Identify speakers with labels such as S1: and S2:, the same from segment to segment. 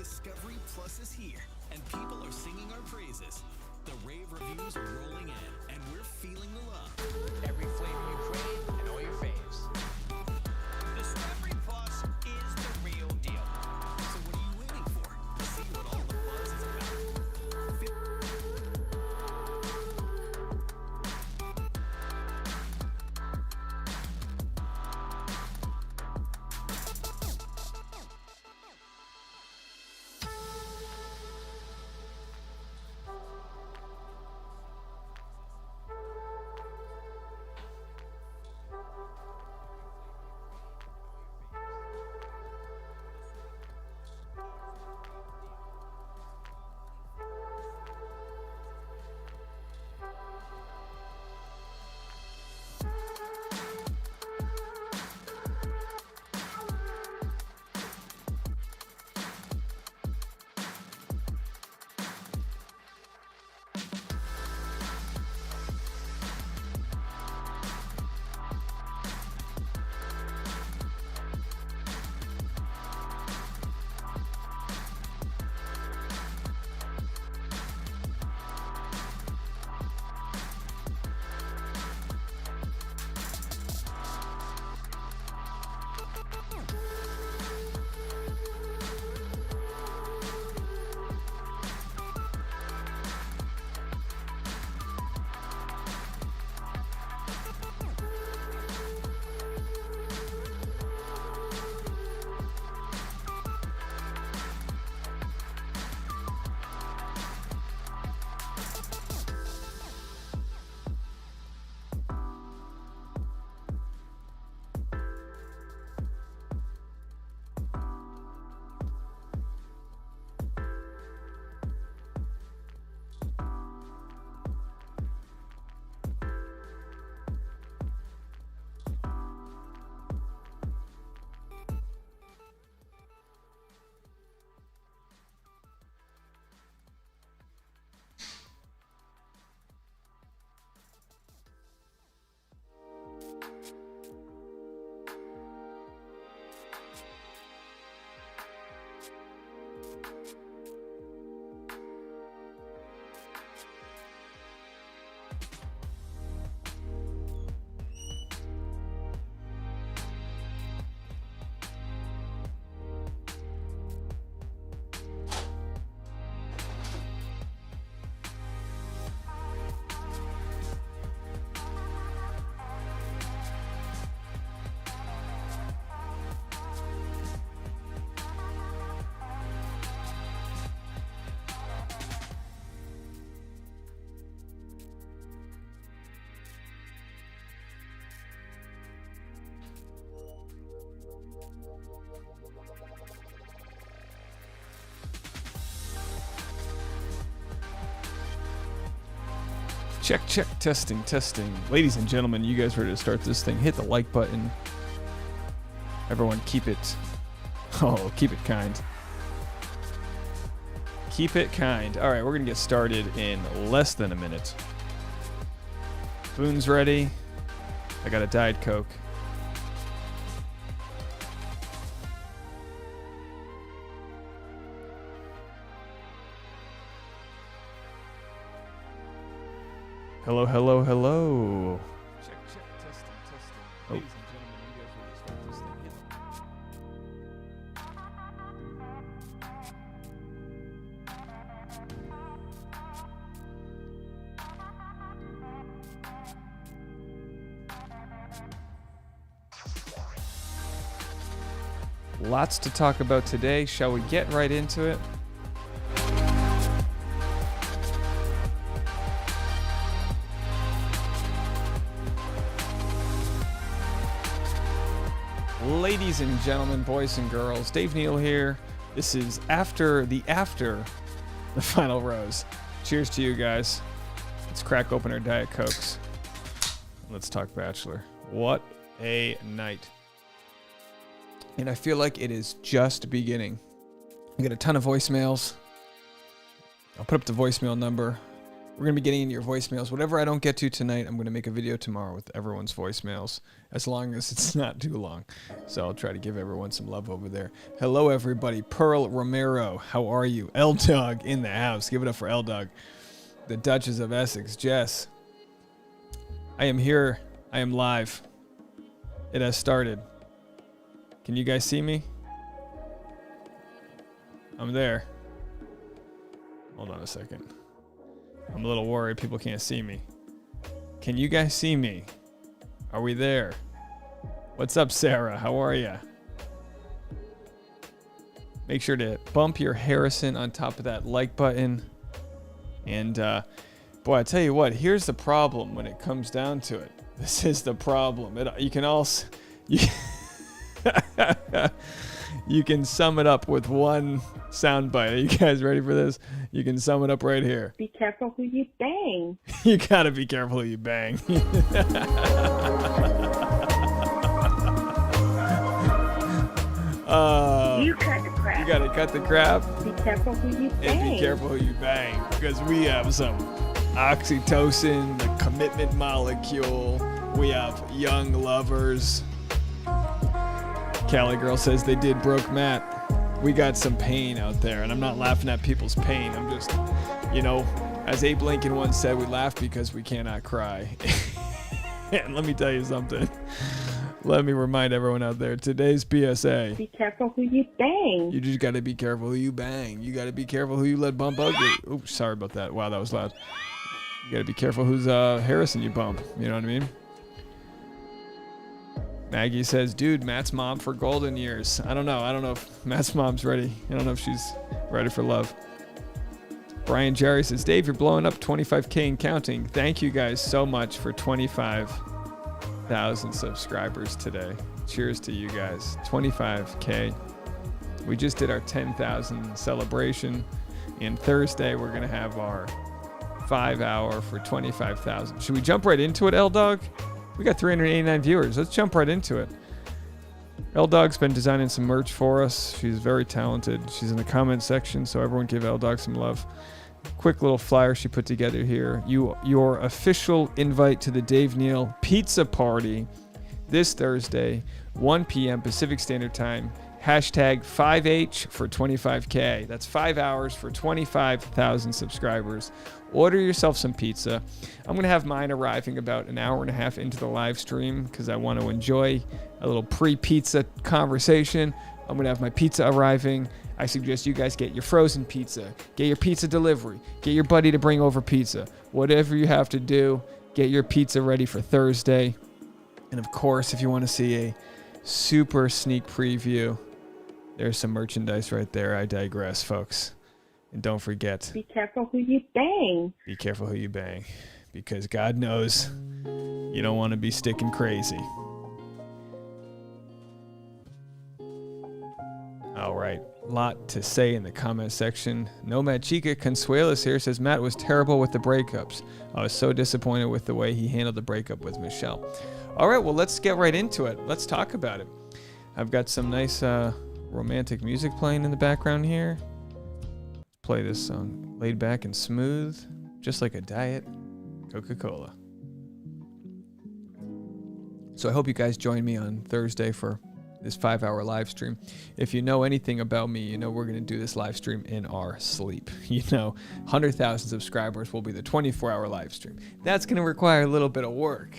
S1: Discovery Plus is here, and people are singing our praises. The rave reviews are rolling in, and we're feeling the love.
S2: Every flavor you crave and all your faves. Discovery Plus is the real deal.
S1: So what are you waiting for? To see what all the buzz is about.
S3: Check, check, testing, testing. Ladies and gentlemen, you guys ready to start this thing? Hit the like button. Everyone keep it, keep it kind. Keep it kind. All right, we're gonna get started in less than a minute. Spoon's ready. I got a Diet Coke. Hello, hello, hello. Check, check, testing, testing. Ladies and gentlemen, you guys ready to start this thing? Lots to talk about today. Shall we get right into it? Ladies and gentlemen, boys and girls, Dave Neal here. This is after the final rose. Cheers to you guys. Let's crack open our Diet Cokes. Let's talk Bachelor. What a night. And I feel like it is just beginning. I got a ton of voicemails. I'll put up the voicemail number We're going to be getting into your voicemails. Whatever I don't get to tonight, I'm going to make a video tomorrow with everyone's voicemails, as long as it's not too long. So I'll try to give everyone some love over there. Hello, everybody. Pearl Romero, how are you? L-Dog in the house. Give it up for L-Dog. The Duchess of Essex, Jess. I am here. I am live. It has started. Can you guys see me? I'm there. Hold on a second. I'm a little worried people can't see me. Can you guys see me? Are we there? What's up, Sarah? How are ya? Make sure to bump your Harrison on top of that like button. And boy, I tell you what, here's the problem when it comes down to it. This is the problem. You can also... You can sum it up with one soundbite. Are you guys ready for this? You can sum it up right here.
S4: Be careful who you bang.
S3: You gotta be careful who you bang.
S4: You cut the crap.
S3: You gotta cut the crap.
S4: Be careful who you bang.
S3: And be careful who you bang. Because we have some oxytocin, the commitment molecule. We have young lovers. Cali Girl says they did broke Matt. We got some pain out there, and I'm not laughing at people's pain. I'm just, you know, as Abe Lincoln once said, we laugh because we cannot cry. And let me tell you something. Let me remind everyone out there, today's PSA.
S4: Be careful who you bang.
S3: You just got to be careful who you bang. You got to be careful who you let bump ugly. Oops, sorry about that. Wow, that was loud. You got to be careful who's Harrison you bump. You know what I mean? Maggie says, dude, Matt's mom for golden years. I don't know. I don't know if Matt's mom's ready. I don't know if she's ready for love. Brian Jerry says, Dave, you're blowing up 25K and counting. Thank you guys so much for 25,000 subscribers today. Cheers to you guys. 25K. We just did our 10,000 celebration. And Thursday, we're going to have our 5-hour for 25,000. Should we jump right into it, L-Dog? We got 389 viewers. Let's jump right into it. L-Dog's been designing some merch for us. She's very talented. She's in the comment section, so everyone give L-Dog some love. Quick little flyer she put together here. Your official invite to the Dave Neal Pizza Party this Thursday, 1 p.m. Pacific Standard Time. Hashtag 5H for 25K. That's 5 hours for 25,000 subscribers. Order yourself some pizza. I'm going to have mine arriving about an hour and a half into the live stream because I want to enjoy a little pre-pizza conversation. I'm going to have my pizza arriving. I suggest you guys get your frozen pizza, get your pizza delivery, get your buddy to bring over pizza. Whatever you have to do, get your pizza ready for Thursday. And of course, if you want to see a super sneak preview, there's some merchandise right there. I digress, folks. And don't forget,
S4: be careful who you bang.
S3: Be careful who you bang. Because God knows you don't want to be sticking crazy. All right. Lot to say in the comment section. Nomad Chica Consuelos here says, Matt was terrible with the breakups. I was so disappointed with the way he handled the breakup with Michelle. All right, well, let's get right into it. Let's talk about it. I've got some nice romantic music playing in the background here. Play this song, laid back and smooth, just like a diet Coca-Cola. So I hope you guys join me on Thursday for this 5-hour live stream. If you know anything about me, you know we're going to do this live stream in our sleep. You know, 100,000 subscribers will be the 24-hour live stream. That's going to require a little bit of work.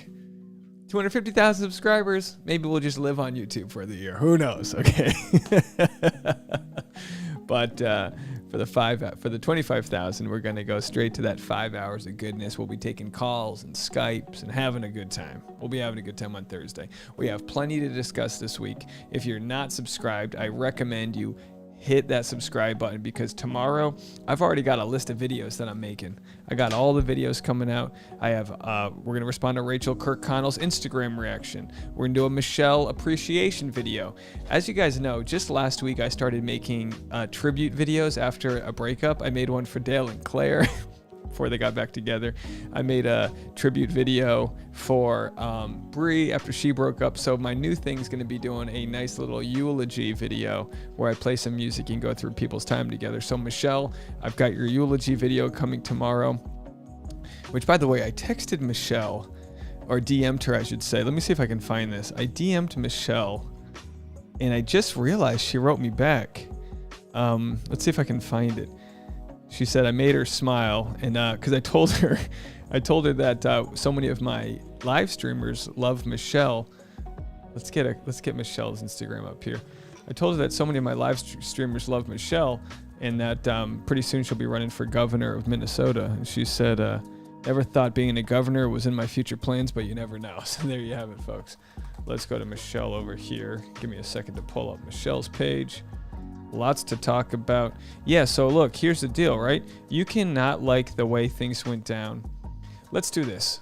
S3: 250,000 subscribers, maybe we'll just live on YouTube for the year. Who knows, okay? But for the 25,000, we're going to go straight to that 5 hours of goodness. We'll be taking calls and Skypes and having a good time. We'll be having a good time on Thursday. We have plenty to discuss this week. If you're not subscribed, I recommend you hit that subscribe button because tomorrow I've already got a list of videos that I'm making. I got all the videos coming out. I have we're gonna respond to Rachel Kirkconnell's Instagram reaction. We're gonna do a Michelle appreciation video. As you guys know, just last week I started making tribute videos after a breakup. I made one for Dale and Claire before they got back together. I made a tribute video for Bree after she broke up. So my new thing is going to be doing a nice little eulogy video where I play some music and go through people's time together. So Michelle, I've got your eulogy video coming tomorrow. which, by the way, I texted Michelle, or DM'd her, I should say. Let me see if I can find this. I DM'd Michelle, and I just realized she wrote me back. Let's see if I can find it. She said I made her smile, and because I told her that so many of my live streamers love Michelle. Let's get Michelle's Instagram up here. I told her that so many of my live streamers love Michelle, and that pretty soon she'll be running for governor of Minnesota. And she said, never thought being a governor was in my future plans, but you never know. So there you have it, folks. Let's go to Michelle over here. Give me a second to pull up Michelle's page. Lots to talk about. Yeah, so look, here's the deal, right? You cannot like the way things went down. Let's do this.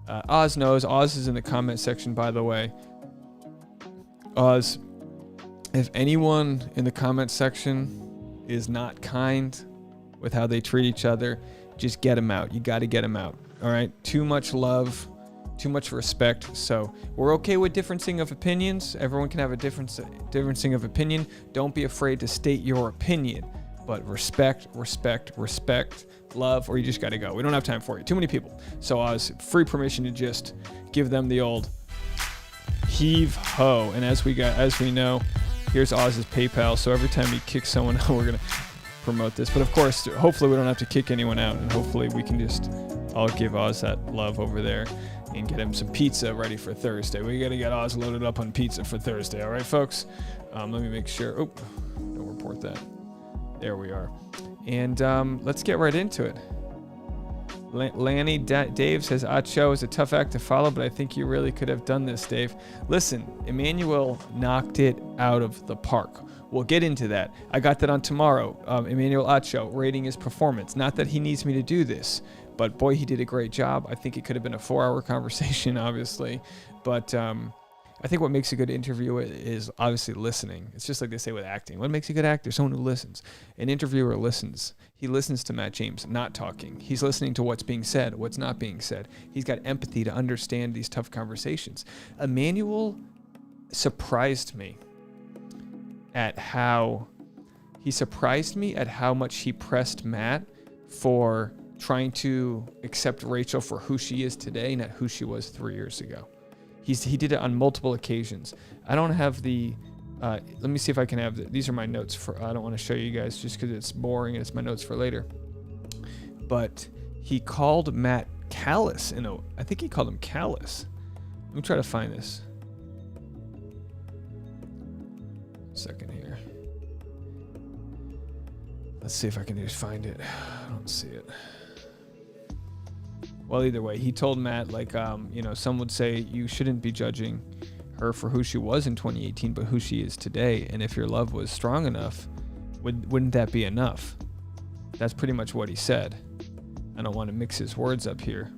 S3: Oz knows. Oz is in the comment section, by the way. Oz, if anyone in the comment section is not kind with how they treat each other, just get them out. You got to get them out. All right? Too much love, too much respect. So we're okay with differencing of opinions. Everyone can have a differencing of opinion. Don't be afraid to state your opinion. But respect, love, or you just got to go. We don't have time for you. Too many people. So Oz, free permission to just give them the old heave ho. And as we know, here's Oz's PayPal. So every time he kicks someone out, we're gonna promote this. But of course, hopefully we don't have to kick anyone out, and hopefully we can just all give Oz that love over there and get him some pizza ready for Thursday. We got to get Oz loaded up on pizza for Thursday. All right, folks. Let me make sure. Oh, don't report that. There we are. And let's get right into it. Lanny Dave says, Acho is a tough act to follow, but I think you really could have done this, Dave. Listen, Emanuel knocked it out of the park. We'll get into that. I got that on tomorrow. Emanuel Acho rating his performance. Not that he needs me to do this, but boy, he did a great job. I think it could have been a 4-hour conversation, obviously. But I think what makes a good interviewer is obviously listening. It's just like they say with acting. What makes a good actor? Someone who listens. An interviewer listens. He listens to Matt James not talking. He's listening to what's being said, what's not being said. He's got empathy to understand these tough conversations. Emanuel surprised me at how much he pressed Matt for trying to accept Rachel for who she is today, not who she was 3 years ago. He did it on multiple occasions. I don't have the, let me see if I can have, these are my notes for, I don't want to show you guys just because it's boring and it's my notes for later. But he called Matt callous, I think he called him callous. Let me try to find this. Second here. Let's see if I can just find it. I don't see it. Well, either way, he told Matt, some would say you shouldn't be judging her for who she was in 2018, but who she is today. And if your love was strong enough, wouldn't that be enough? That's pretty much what he said. I don't want to mix his words up here.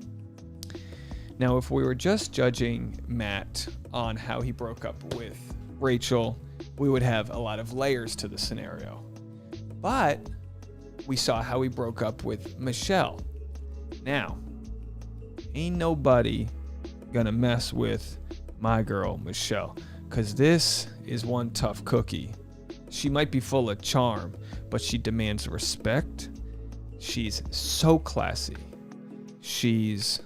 S3: Now, if we were just judging Matt on how he broke up with Rachel, we would have a lot of layers to the scenario. But we saw how he broke up with Michelle. Now, ain't nobody gonna mess with my girl, Michelle, because this is one tough cookie. She might be full of charm, but she demands respect. She's so classy. She's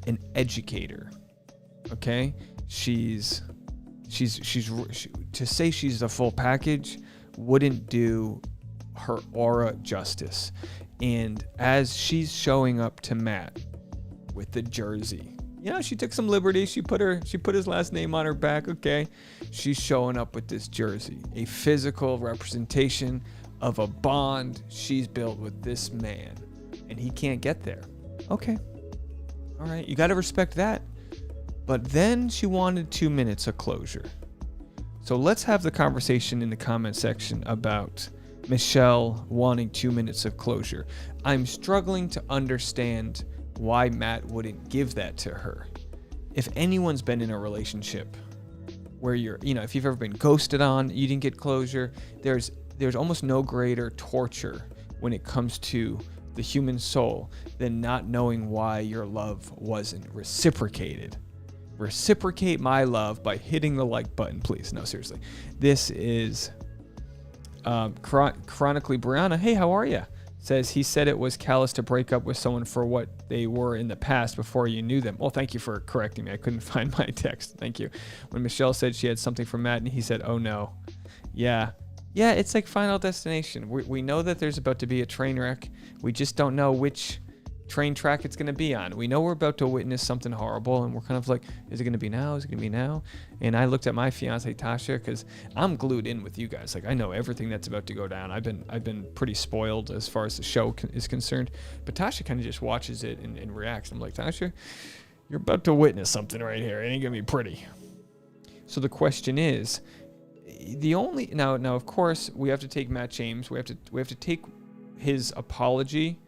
S3: an educator. Okay? She's to say she's the full package wouldn't do her aura justice. And as she's showing up to Matt with the jersey, she took some liberties. She put his last name on her back. Okay. She's showing up with this jersey, a physical representation of a bond she's built with this man, and he can't get there. Okay. All right. You got to respect that. But then she wanted 2 minutes of closure. So let's have the conversation in the comment section about Michelle wanting 2 minutes of closure. I'm struggling to understand why Matt wouldn't give that to her. If anyone's been in a relationship where if you've ever been ghosted on, you didn't get closure, there's almost no greater torture when it comes to the human soul than not knowing why your love wasn't reciprocated. Reciprocate my love by hitting the like button, please. No, seriously. This is Chronically Brianna. Hey, how are you? Says he said it was callous to break up with someone for what they were in the past before you knew them. Well, thank you for correcting me. I couldn't find my text. Thank you. When Michelle said she had something for Matt and he said, oh no. Yeah, it's like Final Destination. We know that there's about to be a train wreck. We just don't know which train track it's going to be on. We know we're about to witness something horrible, and we're kind of like, is it going to be now? Is it going to be now? And I looked at my fiance Tasha, because I'm glued in with you guys. Like, I know everything that's about to go down. I've been pretty spoiled as far as the show is concerned, but Tasha kind of just watches it and reacts. I'm like, Tasha, you're about to witness something right here. It ain't gonna be pretty. So the question is, now of course we have to take Matt James. We have to take his apology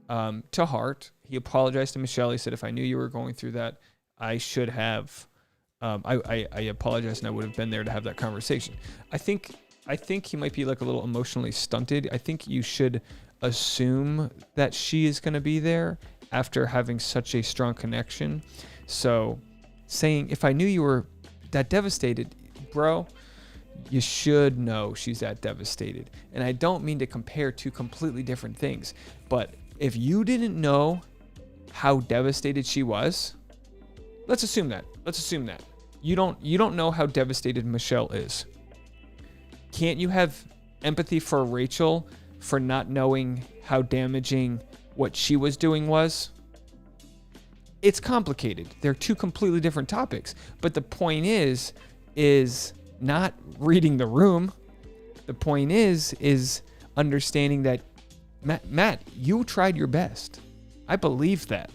S3: to heart. He apologized to Michelle. He said, if I knew you were going through that, I should have, I apologize, and I would have been there to have that conversation. I think he might be like a little emotionally stunted. I think you should assume that she is going to be there after having such a strong connection. So saying, if I knew you were that devastated, bro, you should know she's that devastated. And I don't mean to compare two completely different things, but if you didn't know how devastated she was, let's assume that. You don't know how devastated Michelle is. Can't you have empathy for Rachel for not knowing how damaging what she was doing was? It's complicated. They're two completely different topics. But the point is not reading the room. The point is understanding that Matt, you tried your best. I believe that.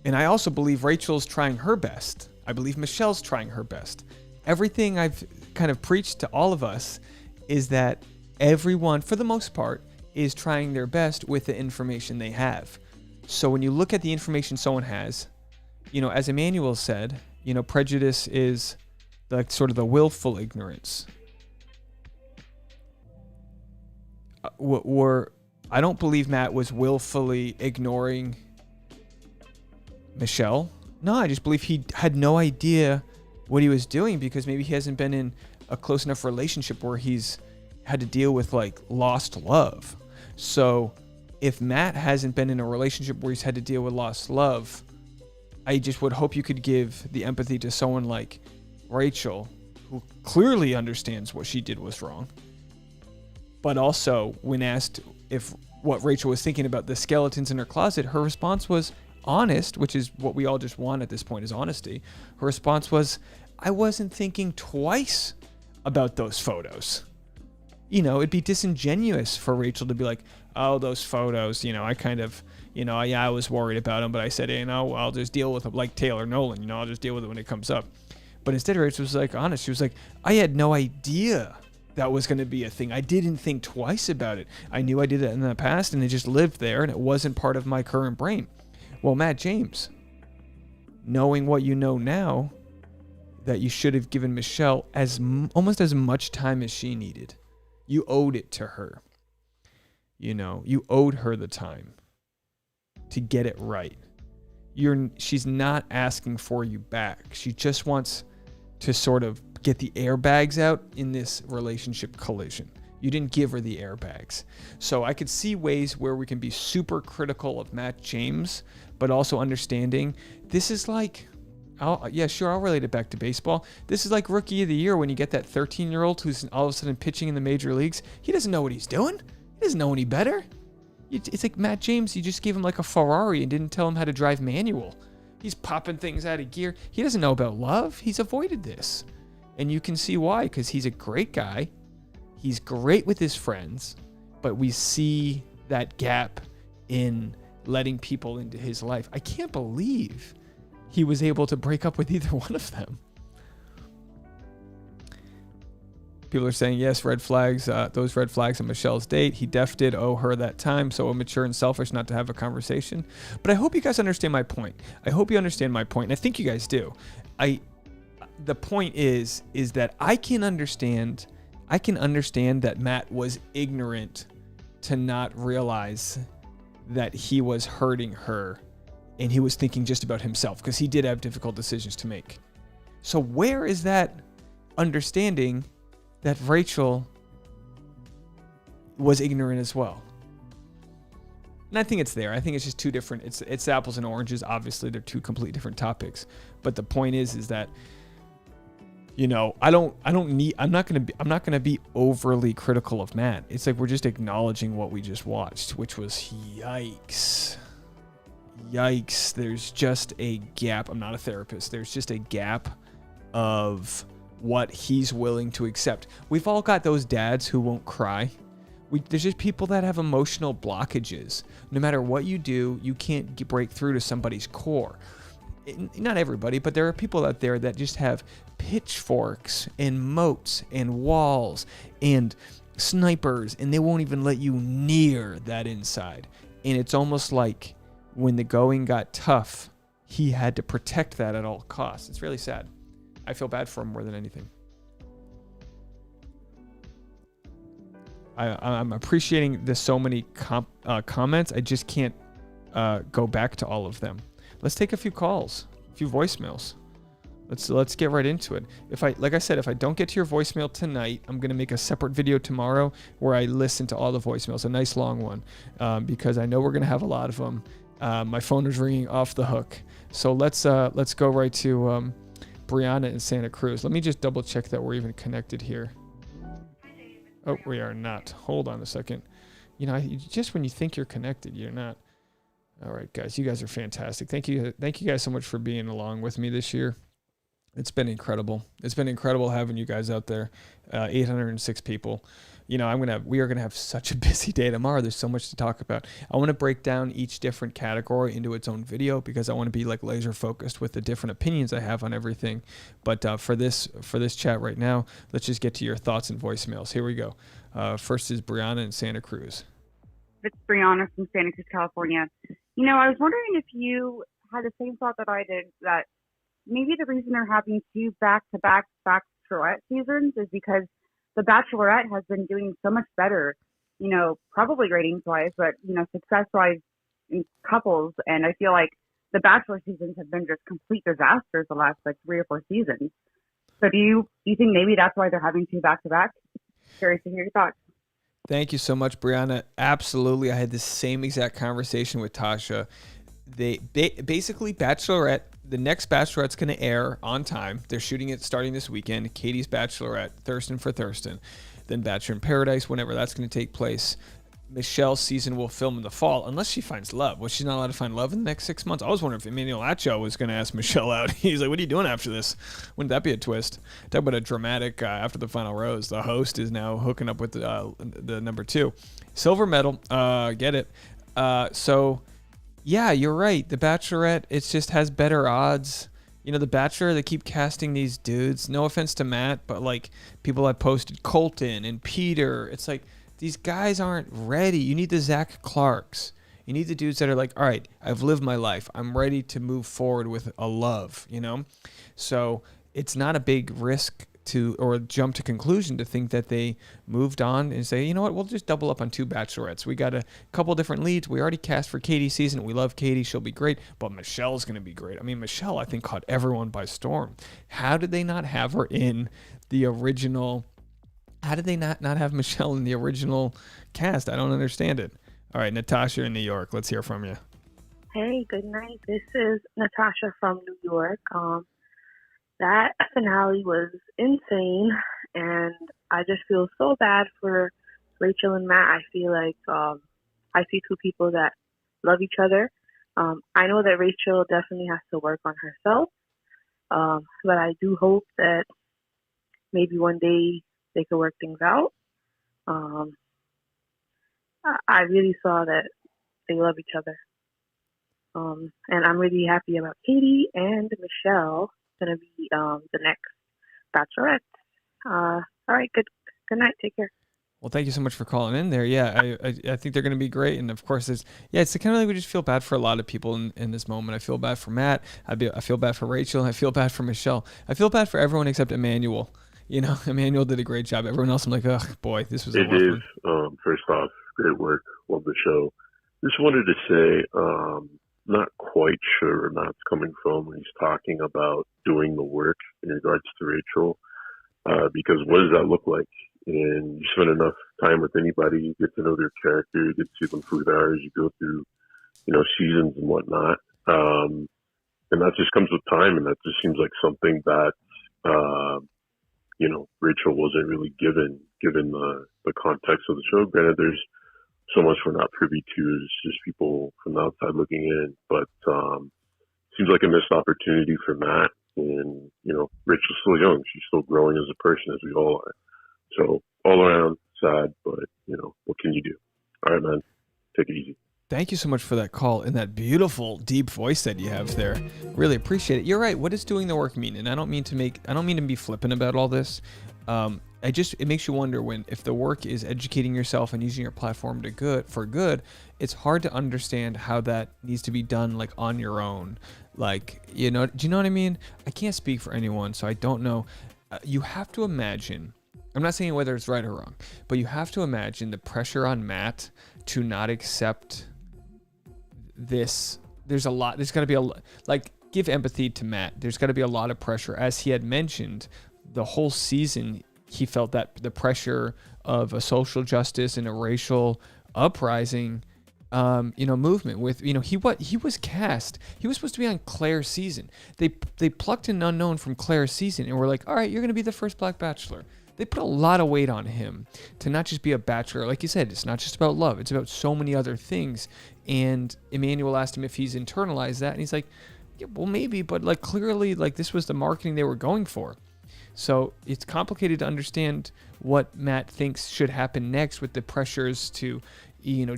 S3: And I also believe Rachel's trying her best. I believe Michelle's trying her best. Everything I've kind of preached to all of us is that everyone, for the most part, is trying their best with the information they have. So when you look at the information someone has, as Emanuel said, prejudice is like sort of the willful ignorance. I don't believe Matt was willfully ignoring Michelle. No, I just believe he had no idea what he was doing because maybe he hasn't been in a close enough relationship where he's had to deal with like lost love. So if Matt hasn't been in a relationship where he's had to deal with lost love, I just would hope you could give the empathy to someone like Rachel, who clearly understands what she did was wrong. But also, when asked if what Rachel was thinking about the skeletons in her closet, her response was honest, which is what we all just want at this point, is honesty. Her response was, I wasn't thinking twice about those photos. It'd be disingenuous for Rachel to be like, oh, those photos, I kind of, I was worried about them, but I said, I'll just deal with them like Taylor Nolan, I'll just deal with it when it comes up. But instead, Rachel was like honest. She was like, I had no idea that was going to be a thing. I didn't think twice about it. I knew I did it in the past and it just lived there and it wasn't part of my current brain. Well, Matt James, knowing what you know now, that you should have given Michelle almost as much time as she needed. You owed it to her. You owed her the time to get it right. She's not asking for you back. She just wants to sort of get the airbags out in this relationship collision. You didn't give her the airbags. So I could see ways where we can be super critical of Matt James, but also understanding this is like, I'll relate it back to baseball. This is like Rookie of the Year when you get that 13-year-old who's all of a sudden pitching in the major leagues. He doesn't know what he's doing. He doesn't know any better. It's like Matt James, you just gave him like a Ferrari and didn't tell him how to drive manual. He's popping things out of gear. He doesn't know about love. He's avoided this. And you can see why, because he's a great guy. He's great with his friends, but we see that gap in letting people into his life. I can't believe he was able to break up with either one of them. People are saying, yes, red flags, those red flags on Michelle's date. He did owe her that time, so immature and selfish not to have a conversation. But I hope you guys understand my point. I hope you understand my point, and I think you guys do. The point is that I can understand that Matt was ignorant to not realize that he was hurting her and he was thinking just about himself because he did have difficult decisions to make. So where is that understanding that Rachel was ignorant as well. And I think it's there. I think it's just two different. It's apples and oranges. Obviously, they're two completely different topics. But the point is that, you know, I'm not gonna be overly critical of Matt. It's like we're just acknowledging what we just watched, which was yikes. There's just a gap. I'm not a therapist. There's just a gap of what he's willing to accept. We've all got those dads who won't cry. There's just people that have emotional blockages. No matter what you do, you can't break through to somebody's core. Not everybody, but there are people out there that just have pitchforks and moats and walls and snipers, and they won't even let you near that inside. And it's almost like when the going got tough, he had to protect that at all costs. It's really sad. I feel bad for him more than anything. I'm appreciating the so many comments. I just can't go back to all of them. Let's take a few calls, a few voicemails. Let's get right into it. Like I said, if I don't get to your voicemail tonight, I'm gonna make a separate video tomorrow where I listen to all the voicemails, a nice long one, because I know we're gonna have a lot of them. My phone is ringing off the hook. So let's go right to Brianna in Santa Cruz. Let me just double check that we're even connected here. Oh, we are not. Hold on a second. You know, just when you think you're connected, you're not. All right, guys, you guys are fantastic. Thank you guys so much for being along with me this year. It's been incredible. It's been incredible having you guys out there. 806 people. You know, we are gonna have such a busy day tomorrow. There's so much to talk about. I want to break down each different category into its own video because I want to be like laser focused with the different opinions I have on everything. But for this chat right now, let's just get to your thoughts and voicemails. Here we go. First is Brianna in Santa Cruz.
S4: It's Brianna from Santa Cruz, California. You know, I was wondering if you had the same thought that I did, that maybe the reason they're having two back-to-back Bachelorette seasons is because the Bachelorette has been doing so much better, you know, probably ratings-wise, but, you know, success-wise in couples. And I feel like the Bachelor seasons have been just complete disasters the last, like, 3 or 4 seasons. So do you think maybe that's why they're having two back-to-back? Curious to hear your thoughts.
S3: Thank you so much, Brianna. Absolutely. I had the same exact conversation with Tasha. Basically, Bachelorette, the next Bachelorette's going to air on time. They're shooting it starting this weekend. Katie's Bachelorette, Thurston for Thurston. Then Bachelor in Paradise, whenever that's going to take place. Michelle's season will film in the fall, unless she finds love. Was she not allowed to find love in the next 6 months? I was wondering if Emanuel Acho was going to ask Michelle out. He's like, what are you doing after this? Wouldn't that be a twist? Talk about a dramatic, after the final rose, the host is now hooking up with the number 2. Silver medal, get it. So, yeah, you're right. The Bachelorette, it just has better odds. You know, The Bachelor, they keep casting these dudes. No offense to Matt, but like people have posted Colton and Peter. It's like, these guys aren't ready. You need the Zach Clarks. You need the dudes that are like, all right, I've lived my life. I'm ready to move forward with a love, you know? So it's not a big risk or jump to conclusion to think that they moved on and say, you know what, we'll just double up on 2 Bachelorettes. We got a couple different leads. We already cast for Katie's season. We love Katie. She'll be great. But Michelle's going to be great. I mean, Michelle, I think, caught everyone by storm. How did they not have her in the original? How did they not have Michelle in the original cast? I don't understand it. All right, Natasha in New York. Let's hear from you.
S5: Hey, good night. This is Natasha from New York. That finale was insane, and I just feel so bad for Rachel and Matt. I feel like I see 2 people that love each other. I know that Rachel definitely has to work on herself, but I do hope that maybe one day they could work things out. I really saw that they love each other. And I'm really happy about Katie and Michelle going to be the next Bachelorette. All right, good night. Take care.
S3: Well, thank you so much for calling in there. Yeah, I think they're going to be great. And of course, it's the kind of like we just feel bad for a lot of people in this moment. I feel bad for Matt. I feel bad for Rachel. I feel bad for Michelle. I feel bad for everyone except Emanuel. You know, Emanuel did a great job. Everyone else, I'm like, oh boy, this was a rough one.
S6: First off, great work. Love the show. Just wanted to say, not quite sure where Matt's coming from when he's talking about doing the work in regards to Rachel, because what does that look like? And you spend enough time with anybody, you get to know their character, you get to see them for who they are as you go through, seasons and whatnot. And that just comes with time, and that just seems like something that, Rachel wasn't really given the context of the show. Granted, there's so much we're not privy to as just people from the outside looking in, but seems like a missed opportunity for Matt. And, Rachel's still young. She's still growing as a person, as we all are. So all around sad, but, what can you do? All right, man. Take it easy.
S3: Thank you so much for that call and that beautiful, deep voice that you have there. Really appreciate it. You're right. What does doing the work mean? And I don't mean to be flippant about all this. It makes you wonder if the work is educating yourself and using your platform for good, it's hard to understand how that needs to be done like on your own. Like, do you know what I mean? I can't speak for anyone, so I don't know. You have to imagine, I'm not saying whether it's right or wrong, but you have to imagine the pressure on Matt to not accept this. There's got to be give empathy to Matt. There's got to be a lot of pressure. As he had mentioned, the whole season, he felt that the pressure of a social justice and a racial uprising, movement with, he was cast. He was supposed to be on Claire's season. They plucked an unknown from Claire's season and were like, all right, you're going to be the first Black Bachelor. They put a lot of weight on him to not just be a bachelor. Like you said, it's not just about love. It's about so many other things. And Emanuel asked him if he's internalized that. And he's like, yeah, well, maybe, but clearly, this was the marketing they were going for. So it's complicated to understand what Matt thinks should happen next with the pressures to,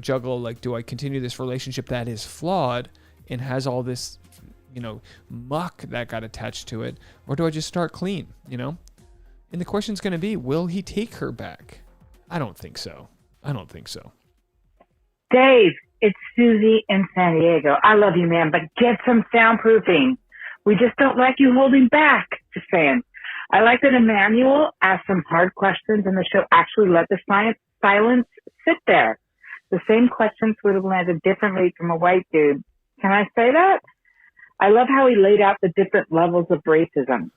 S3: juggle, do I continue this relationship that is flawed and has all this, muck that got attached to it, or do I just start clean, And the question's going to be, will he take her back? I don't think so.
S7: Dave, it's Susie in San Diego. I love you, man, but get some soundproofing. We just don't like you holding back. Just saying. I like that Emanuel asked some hard questions and the show actually let the silence sit there. The same questions would have landed differently from a white dude. Can I say that? I love how he laid out the different levels of racism.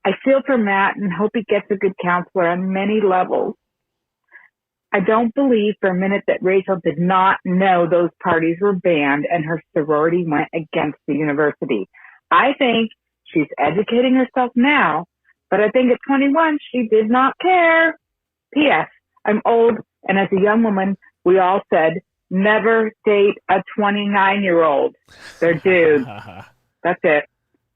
S7: I feel for Matt and hope he gets a good counselor on many levels. I don't believe for a minute that Rachel did not know those parties were banned and her sorority went against the university. I think she's educating herself now, but I think at 21, she did not care. P.S. I'm old, and as a young woman, we all said, never date a 29-year-old. They're dudes. That's it.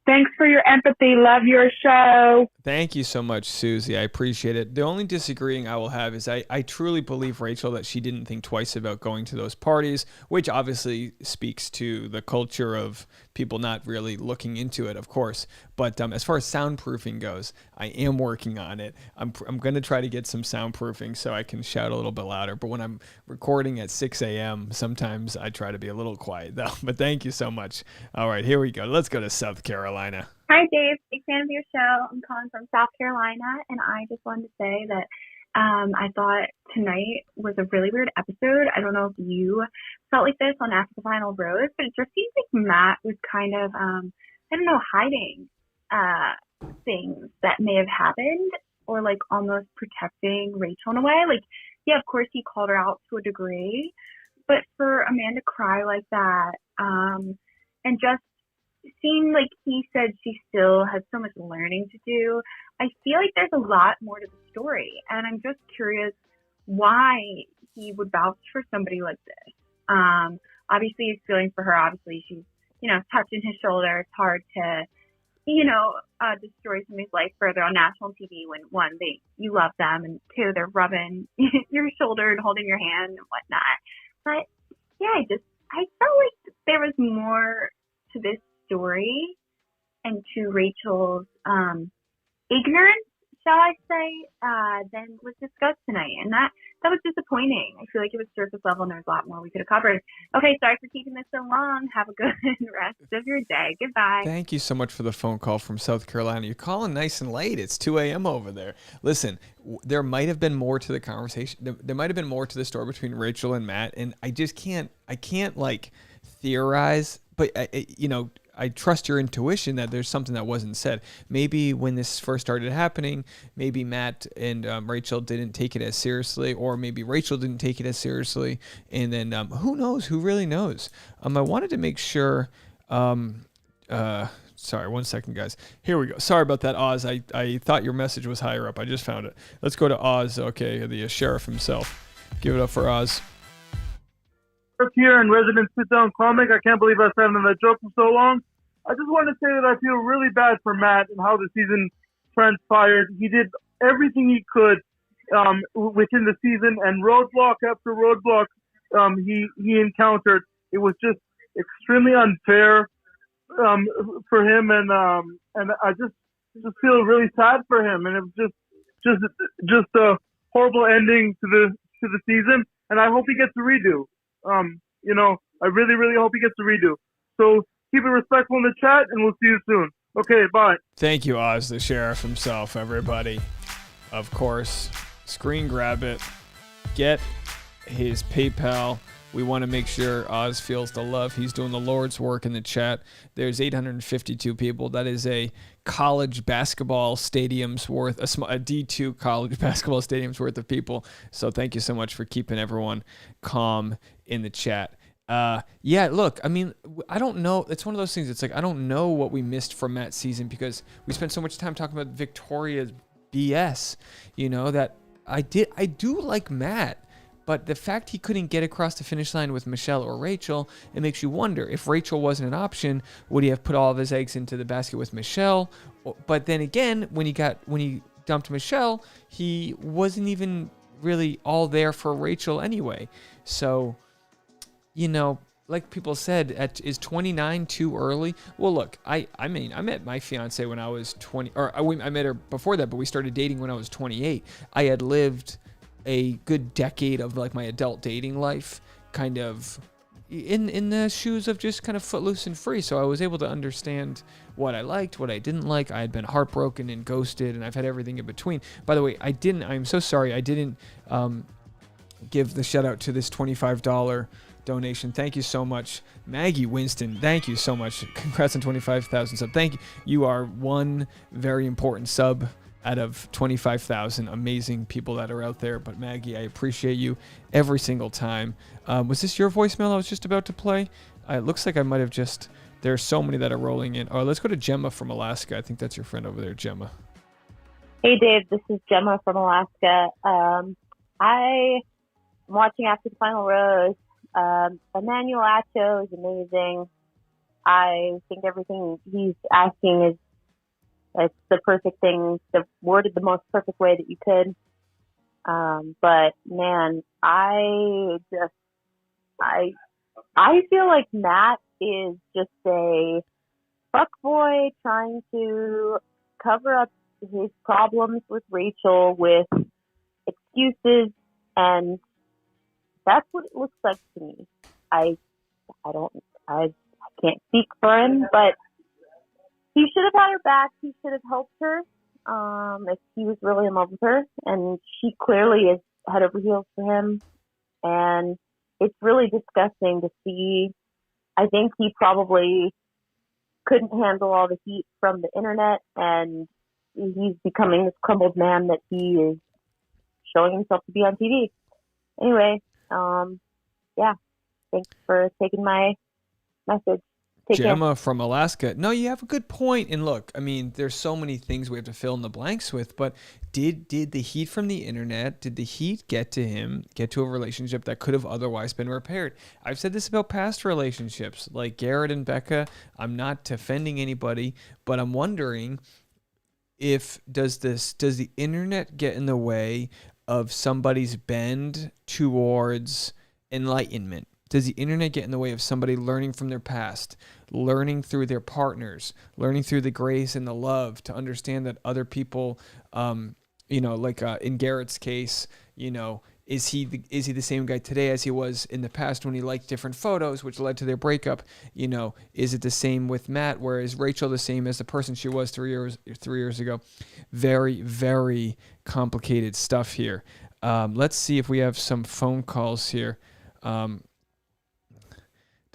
S7: Thanks for your empathy. Love your show.
S3: Thank you so much, Susie. I appreciate it. The only disagreeing I will have is I truly believe, Rachel, that she didn't think twice about going to those parties, which obviously speaks to the culture of people not really looking into it, of course. But as far as soundproofing goes, I am working on it. I'm going to try to get some soundproofing so I can shout a little bit louder. But when I'm recording at 6 a.m., sometimes I try to be a little quiet, though. But thank you so much. All right, here we go. Let's go to South Carolina.
S8: Hi, Dave. Big fan of your show. I'm calling from South Carolina, and I just wanted to say that I thought tonight was a really weird episode. I don't know if you felt like this on After the Final Rose, but it just seems like Matt was kind of, hiding things that may have happened or almost protecting Rachel in a way. Yeah, of course he called her out to a degree, but for a man to cry like that and just seemed like he said she still has so much learning to do. I feel like there's a lot more to the story, and I'm just curious why he would vouch for somebody like this. Obviously he's feeling for her. Obviously she's, touching his shoulder. It's hard to, destroy somebody's life further on national TV when one, you love them, and two, they're rubbing your shoulder and holding your hand and whatnot. But yeah, I felt like there was more to this story and to Rachel's ignorance, shall I say, than was discussed tonight. And that was disappointing. I feel like it was surface level and there was a lot more we could have covered. Okay, sorry for keeping this so long. Have a good rest of your day. Goodbye.
S3: Thank you so much for the phone call from South Carolina. You're calling nice and late. It's 2 a.m. over there. Listen, there might have been more to the conversation. There might have been more to the story between Rachel and Matt, and I can't theorize, but I trust your intuition that there's something that wasn't said. Maybe when this first started happening, maybe Matt and Rachel didn't take it as seriously, or maybe Rachel didn't take it as seriously. And then who knows? Who really knows? I wanted to make sure. Sorry, 1 second, guys. Here we go. Sorry about that, Oz. I thought your message was higher up. I just found it. Let's go to Oz. Okay, the sheriff himself. Give it up for Oz.
S9: Here in resident sit-down comic. I can't believe I sat on that joke for so long. I just want to say that I feel really bad for Matt and how the season transpired. He did everything he could within the season, and roadblock after roadblock he encountered. It was just extremely unfair for him, and I just feel really sad for him, and it was just a horrible ending to the season, and I hope he gets a redo. I really, really hope he gets a redo. So keep it respectful in the chat, and we'll see you soon. Okay, bye.
S3: Thank you, Oz, the sheriff himself, everybody. Of course, screen grab it. Get his PayPal. We want to make sure Oz feels the love. He's doing the Lord's work in the chat. There's 852 people. That is a college basketball stadium's worth, a D2 college basketball stadium's worth of people. So thank you so much for keeping everyone calm in the chat. Yeah, look, I mean, I don't know. It's one of those things. It's like, I don't know what we missed from Matt's season because we spent so much time talking about Victoria's BS, that I do like Matt. But the fact he couldn't get across the finish line with Michelle or Rachel, it makes you wonder, if Rachel wasn't an option, would he have put all of his eggs into the basket with Michelle? But then again, when he dumped Michelle, he wasn't even really all there for Rachel anyway. So, like people said, is 29 too early? Well, look, I met my fiance when I was 20, or I met her before that, but we started dating when I was 28. I had lived a good decade of like my adult dating life kind of in the shoes of just kind of footloose and free. So I was able to understand what I liked, what I didn't like. I had been heartbroken and ghosted, and I've had everything in between. By the way, I'm so sorry I didn't give the shout out to this $25 donation. Thank you so much. Maggie Winston, thank you so much. Congrats on 25,000 sub. Thank you. You are one very important sub out of 25,000 amazing people that are out there. But Maggie, I appreciate you every single time. Was this your voicemail I was just about to play? It looks like I might have just... There are so many that are rolling in. Oh, let's go to Gemma from Alaska. I think that's your friend over there, Gemma.
S10: Hey, Dave. This is Gemma from Alaska. I'm watching After the Final Rose. Emanuel Acho is amazing. I think everything he's asking is it's the perfect thing, worded the most perfect way that you could. But man, I feel like Matt is just a fuckboy trying to cover up his problems with Rachel with excuses, and that's what it looks like to me. I can't speak for him, but he should have had her back. He should have helped her if he was really in love with her. And she clearly is head over heels for him. And it's really disgusting to see. I think he probably couldn't handle all the heat from the internet. And he's becoming this crumbled man that he is showing himself to be on TV. Anyway, yeah. Thanks for taking my message.
S3: Gemma from Alaska. No, you have a good point. And look, I mean, there's so many things we have to fill in the blanks with, but did the heat from the internet, did the heat get to him, get to a relationship that could have otherwise been repaired? I've said this about past relationships, like Garrett and Becca. I'm not defending anybody, but I'm wondering does the internet get in the way of somebody's bend towards enlightenment? Does the internet get in the way of somebody learning from their past, learning through their partners, learning through the grace and the love to understand that other people, in Garrett's case, is he the same guy today as he was in the past when he liked different photos, which led to their breakup? Is it the same with Matt? Whereas Rachel the same as the person she was 3 years ago? Very, very complicated stuff here. Let's see if we have some phone calls here.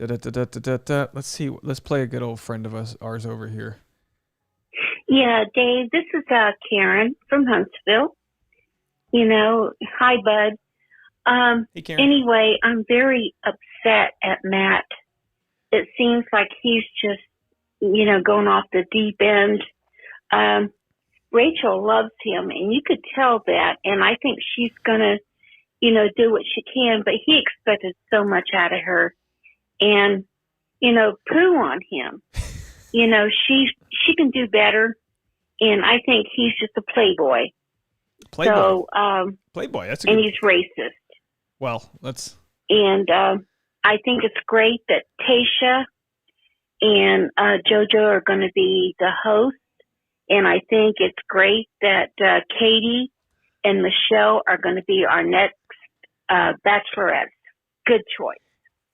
S3: Let's see. Let's play a good old friend of ours over here.
S11: Yeah, Dave, this is Karen from Huntsville. Hi, bud.
S3: Hey, Karen.
S11: Anyway, I'm very upset at Matt. It seems like he's just, going off the deep end. Rachel loves him, and you could tell that, and I think she's going to, do what she can, but he expected so much out of her. And, poo on him. She can do better, and I think he's just a playboy.
S3: Playboy.
S11: So,
S3: Playboy. That's
S11: and he's racist.
S3: Well, let's.
S11: And I think it's great that Tasha and JoJo are going to be the hosts, and I think it's great that Katie and Michelle are going to be our next Bachelorettes. Good choice.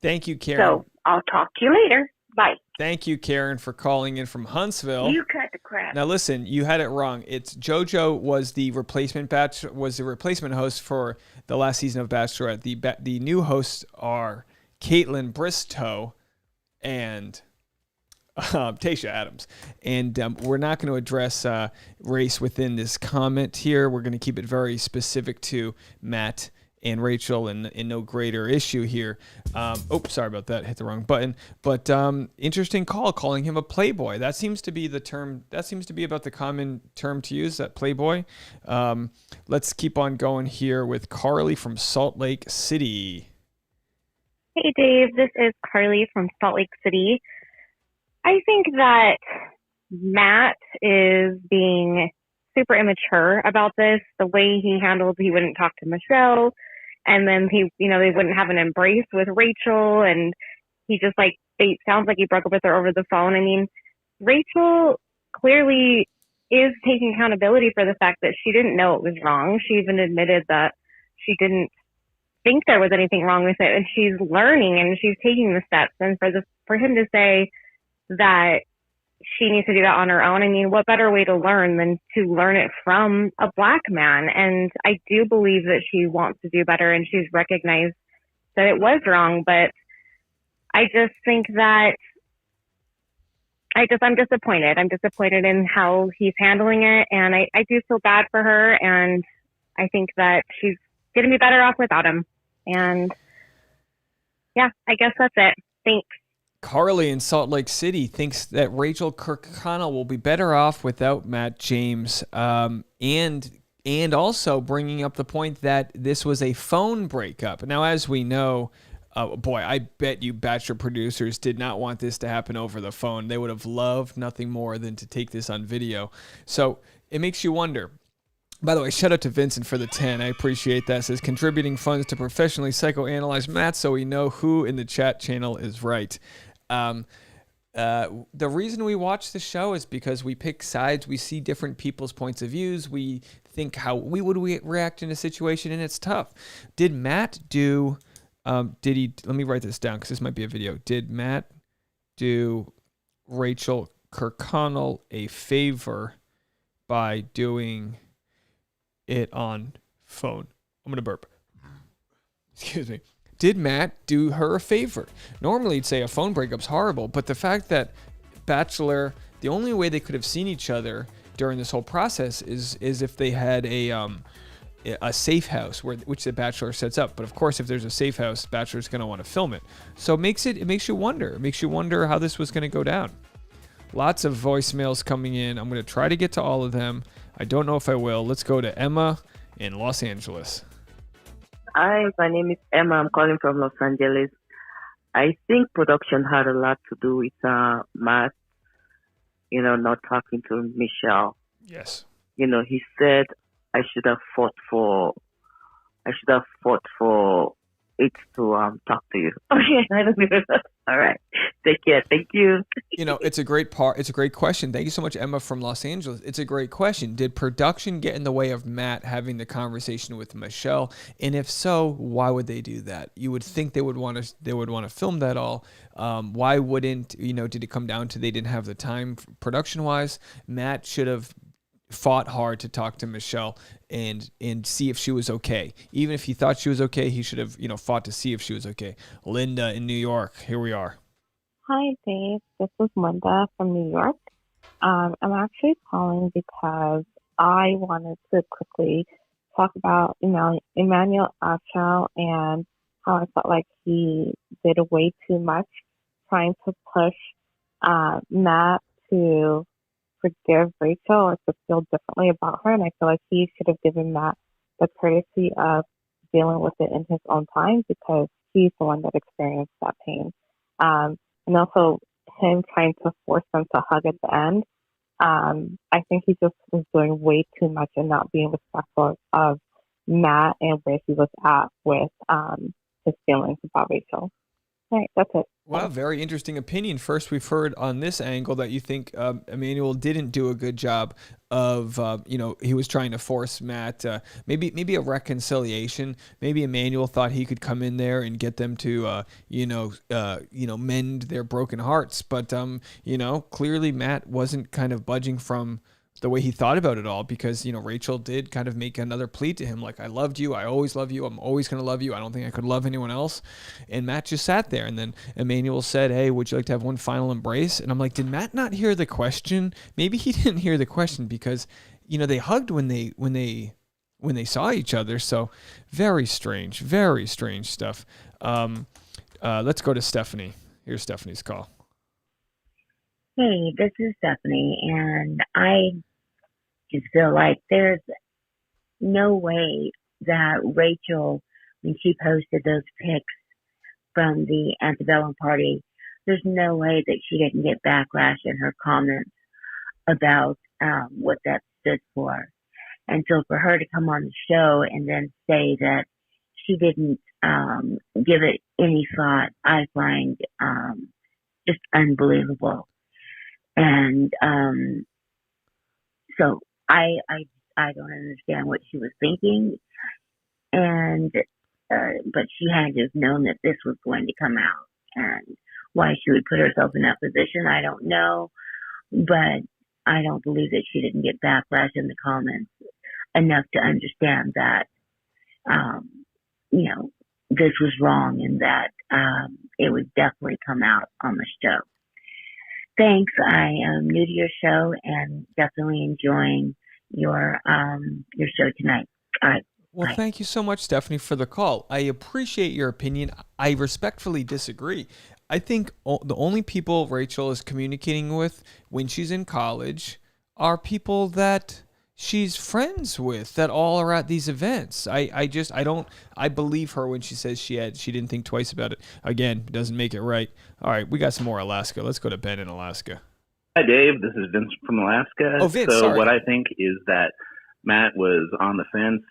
S3: Thank you, Karen.
S11: So I'll talk to you later. Bye.
S3: Thank you, Karen, for calling in from Huntsville.
S11: You cut the crap.
S3: Now listen, you had it wrong. It's JoJo was the replacement host for the last season of Bachelorette. The new hosts are Caitlin Bristow and Tasha Adams. And we're not going to address race within this comment here. We're going to keep it very specific to Matt and Rachel, and no greater issue here. Sorry about that. Hit the wrong button. But interesting call, calling him a playboy. That seems to be the term. That seems to be about the common term to use, that playboy. Let's keep on going here with Carly from Salt Lake City.
S12: Hey, Dave. This is Carly from Salt Lake City. I think that Matt is being super immature about this. The way he wouldn't talk to Michelle. And then they wouldn't have an embrace with Rachel, and he just it sounds like he broke up with her over the phone. I mean, Rachel clearly is taking accountability for the fact that she didn't know it was wrong. She even admitted that she didn't think there was anything wrong with it, and she's learning and she's taking the steps. And for him to say that she needs to do that on her own, I mean, what better way to learn than to learn it from a black man? And I do believe that she wants to do better, and she's recognized that it was wrong. But I just think that I'm disappointed. I'm disappointed in how he's handling it, and I do feel bad for her, and I think that she's going to be better off without him. And yeah, I guess that's it. Thanks.
S3: Carly in Salt Lake City thinks that Rachel Kirkconnell will be better off without Matt James, and also bringing up the point that this was a phone breakup. Now, as we know, I bet you Bachelor producers did not want this to happen over the phone. They would have loved nothing more than to take this on video. So it makes you wonder. By the way, shout out to Vincent for the 10. I appreciate that. It says, contributing funds to professionally psychoanalyze Matt so we know who in the chat channel is right. The reason we watch the show is because we pick sides. We see different people's points of views. We think how we would react in a situation, and it's tough. Did Matt do, let me write this down because this might be a video. Did Matt do Rachel Kirkconnell a favor by doing it on phone? I'm going to burp. Excuse me. Did Matt do her a favor? Normally, you'd say a phone breakup's horrible, but the fact that Bachelor, the only way they could have seen each other during this whole process is if they had a safe house which the Bachelor sets up. But of course, if there's a safe house, Bachelor's going to want to film it. So it makes you wonder. It makes you wonder how this was going to go down. Lots of voicemails coming in. I'm going to try to get to all of them. I don't know if I will. Let's go to Emma in Los Angeles.
S13: Hi, my name is Emma. I'm calling from Los Angeles. I think production had a lot to do with Matt, not talking to Michelle.
S3: Yes.
S13: He said, I should have fought for it to talk to you. Okay, I don't know. All right. Take care. Thank you.
S3: It's a great question. Thank you so much, Emma from Los Angeles. It's a great question. Did production get in the way of Matt having the conversation with Michelle? And if so, why would they do that? You would think they would want to film that all. Why wouldn't, did it come down to they didn't have the time production-wise? Matt should have fought hard to talk to Michelle and see if she was okay. Even if he thought she was okay, he should have, fought to see if she was okay. Linda in New York, here we are.
S14: Hi, Dave. This is Linda from New York. I'm actually calling because I wanted to quickly talk about Emanuel Acho and how I felt like he did way too much trying to push Matt to forgive Rachel or to feel differently about her. And I feel like he should have given Matt the courtesy of dealing with it in his own time because he's the one that experienced that pain. And also him trying to force them to hug at the end. I think he just was doing way too much and not being respectful of Matt and where he was at with his feelings about Rachel. All right, that's it.
S3: Wow, very interesting opinion. First, we've heard on this angle that you think Emanuel didn't do a good job of, he was trying to force Matt, maybe a reconciliation. Maybe Emanuel thought he could come in there and get them to, mend their broken hearts. But, clearly Matt wasn't kind of budging from the way he thought about it all because, Rachel did kind of make another plea to him like, I loved you. I always love you. I'm always going to love you. I don't think I could love anyone else. And Matt just sat there. And then Emanuel said, hey, would you like to have one final embrace? And I'm like, did Matt not hear the question? Maybe he didn't hear the question because, they hugged when they saw each other. So very strange stuff. Let's go to Stephanie. Here's Stephanie's call.
S15: Hey, this is Stephanie, and I just feel like there's no way that Rachel, when she posted those pics from the antebellum party, there's no way that she didn't get backlash in her comments about what that stood for. And so for her to come on the show and then say that she didn't give it any thought, I find just unbelievable. And so I don't understand what she was thinking, and but she had to have known that this was going to come out, and why she would put herself in that position, I don't know, but I don't believe that she didn't get backlash in the comments enough to understand that this was wrong and that it would definitely come out on the show. Thanks. I am new to your show and definitely enjoying your show tonight. All right.
S3: Well,
S15: bye.
S3: Thank you so much, Stephanie, for the call. I appreciate your opinion. I respectfully disagree. I think the only people Rachel is communicating with when she's in college are people that she's friends with that all are at these events. I believe her when she says she didn't think twice about it. Again, doesn't make it right. All right, we got some more Alaska. Let's go to Ben in Alaska.
S16: Hi, Dave. This is Vince from Alaska.
S3: Oh, Vince,
S16: so
S3: sorry.
S16: What I think is that Matt was on the fence,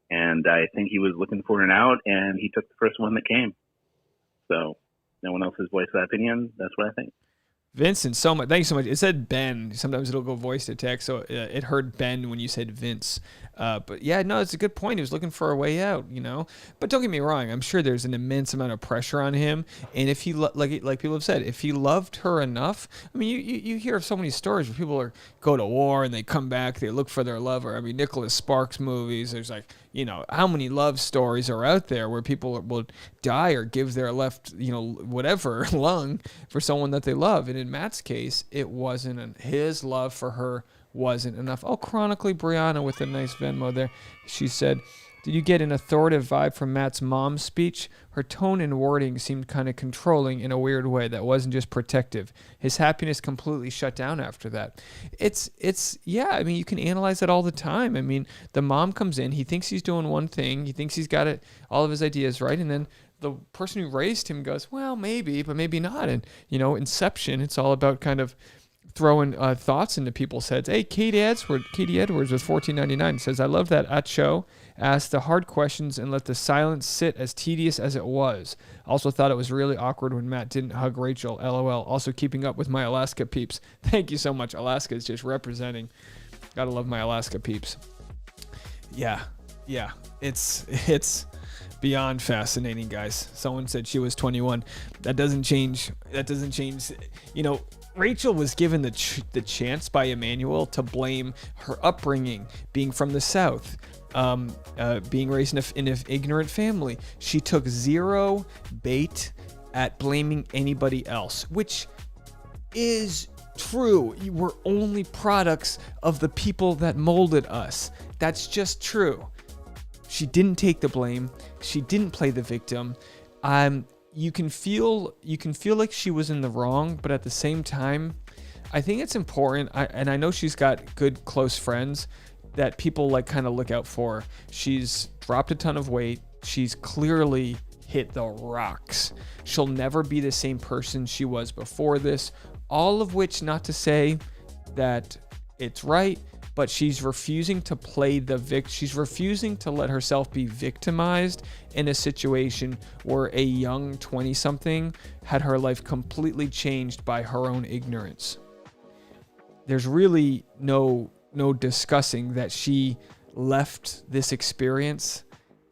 S16: and I think he was looking for an out, and he took the first one that came. So no one else has voiced that opinion. That's what I think.
S3: Vincent, thank you so much. It said Ben. Sometimes it'll go voice to text, so it heard Ben when you said Vince. But yeah, no, it's a good point. He was looking for a way out, But don't get me wrong. I'm sure there's an immense amount of pressure on him. And if he, like people have said, if he loved her enough, I mean, you hear of so many stories where people go to war and they come back, they look for their lover. I mean, Nicholas Sparks movies. There's how many love stories are out there where people will die or give their left, whatever lung for someone that they love. And in Matt's case, it wasn't. His love for her wasn't enough. Oh, chronically Brianna with a nice Venmo there. She said, did you get an authoritative vibe from Matt's mom's speech? Her tone and wording seemed kind of controlling in a weird way that wasn't just protective. His happiness completely shut down after that. Yeah, I mean, you can analyze that all the time. I mean, the mom comes in, he thinks he's doing one thing, he thinks he's got all of his ideas right, and then the person who raised him goes, well, maybe, but maybe not. And, Inception, it's all about kind of throwing thoughts into people's heads. Hey, Katie Edwards with $14.99 says, I love that Acho asked the hard questions and let the silence sit as tedious as it was. Also thought it was really awkward when Matt didn't hug Rachel, LOL. Also keeping up with my Alaska peeps. Thank you so much. Alaska is just representing. Gotta love my Alaska peeps. Yeah. It's beyond fascinating, guys. Someone said she was 21. That doesn't change. Rachel was given the chance by Emanuel to blame her upbringing, being from the South, being raised in an ignorant family. She took zero bait at blaming anybody else, which is true. We're only products of the people that molded us. That's just true. She didn't take the blame. She didn't play the victim. You can feel like she was in the wrong, but at the same time, I think it's important. And I know she's got good close friends that people like kind of look out for. She's dropped a ton of weight. She's clearly hit the rocks. She'll never be the same person she was before this. All of which, not to say that it's right, but she's refusing to play the she's refusing to let herself be victimized in a situation where a young 20-something had her life completely changed by her own ignorance. There's really no discussing that she left this experience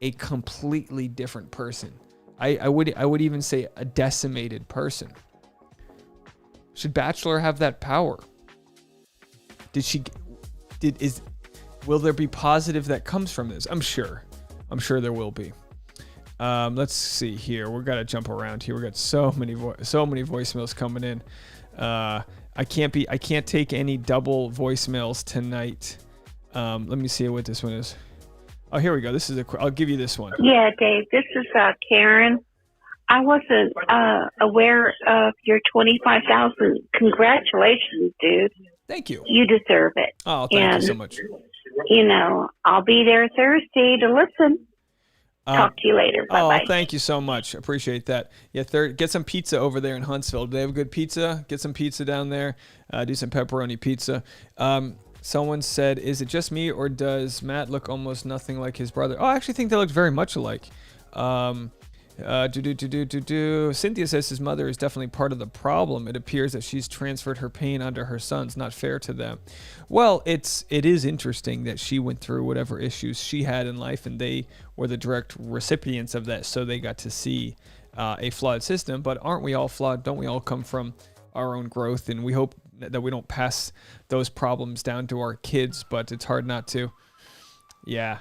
S3: a completely different person. I would even say a decimated person. Should Bachelor have that power? Will there be positive that comes from this? I'm sure there will be. Let's see here. We're gotta jump around here. We got so many voicemails coming in. I can't take any double voicemails tonight. Let me see what this one is. Oh, here we go. I'll give you this one.
S11: Yeah, Dave, this is Karen. I wasn't aware of your 25,000. Congratulations, dude.
S3: Thank you.
S11: You deserve it.
S3: Oh, thank you so much.
S11: You know, I'll be there Thursday to listen. Talk to you later. Bye-bye.
S3: Oh, thank you so much. Appreciate that. Yeah, get some pizza over there in Huntsville. Do they have good pizza? Get some pizza down there. Do some pepperoni pizza. Someone said, is it just me or does Matt look almost nothing like his brother? Oh, I actually think they look very much alike. Cynthia says his mother is definitely part of the problem. It appears that she's transferred her pain onto her sons. Not fair to them. Well, it is interesting that she went through whatever issues she had in life, and they were the direct recipients of that, so they got to see a flawed system. But aren't we all flawed? Don't we all come from our own growth? And we hope that we don't pass those problems down to our kids, but it's hard not to. Yeah.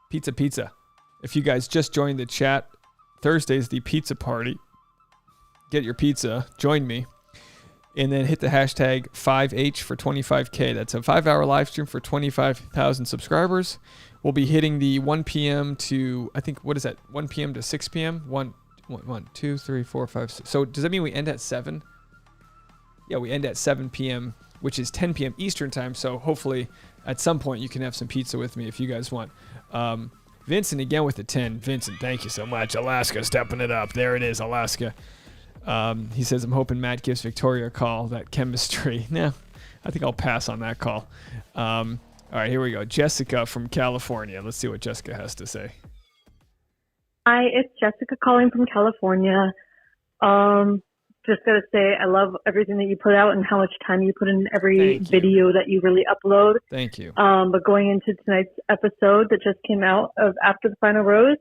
S3: Pizza. If you guys just joined the chat, Thursday's the pizza party. Get your pizza, join me, and then hit the hashtag 5H for 25K. That's a 5-hour live stream for 25,000 subscribers. We'll be hitting the 1 p.m. to, I think, what is that? 1 p.m. to 6 p.m.? 1, 2, 3, 4, 5, 6. So does that mean we end at 7? Yeah, we end at 7 p.m., which is 10 p.m. Eastern time. So hopefully at some point you can have some pizza with me if you guys want. Vincent again with the 10. Vincent, thank you so much. Alaska stepping it up. There it is, Alaska. He says, I'm hoping Matt gives Victoria a call. That chemistry. No, I think I'll pass on that call. All right, here we go. Jessica from California. Let's see what Jessica has to say.
S17: Hi, it's Jessica calling from California. Just gotta say, I love everything that you put out and how much time you put in every video that you really upload.
S3: Thank you.
S17: But going into tonight's episode that just came out of After the Final Rose,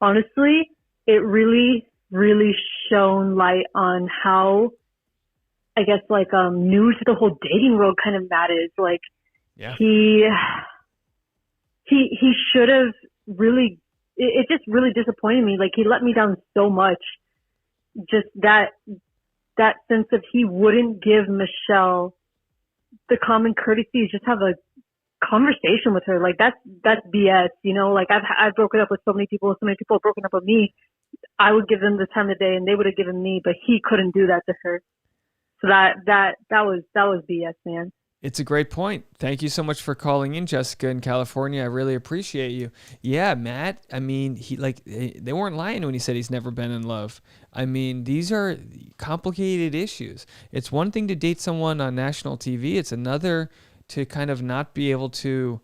S17: honestly, it really, really shone light on how, I guess, like, new to the whole dating world kind of Matt is. Like,
S3: yeah.
S17: He should have really, it just really disappointed me. Like, he let me down so much. Just that sense of he wouldn't give Michelle the common courtesy, just have a conversation with her. Like, that's BS, you know? Like, I've broken up with so many people have broken up with me. I would give them the time of day and they would have given me, but he couldn't do that to her. So that was BS, man.
S3: It's a great point. Thank you so much for calling in, Jessica in California. I really appreciate you. Yeah, Matt, I mean, they weren't lying when he said he's never been in love. I mean, these are complicated issues. It's one thing to date someone on national TV. It's another to kind of not be able to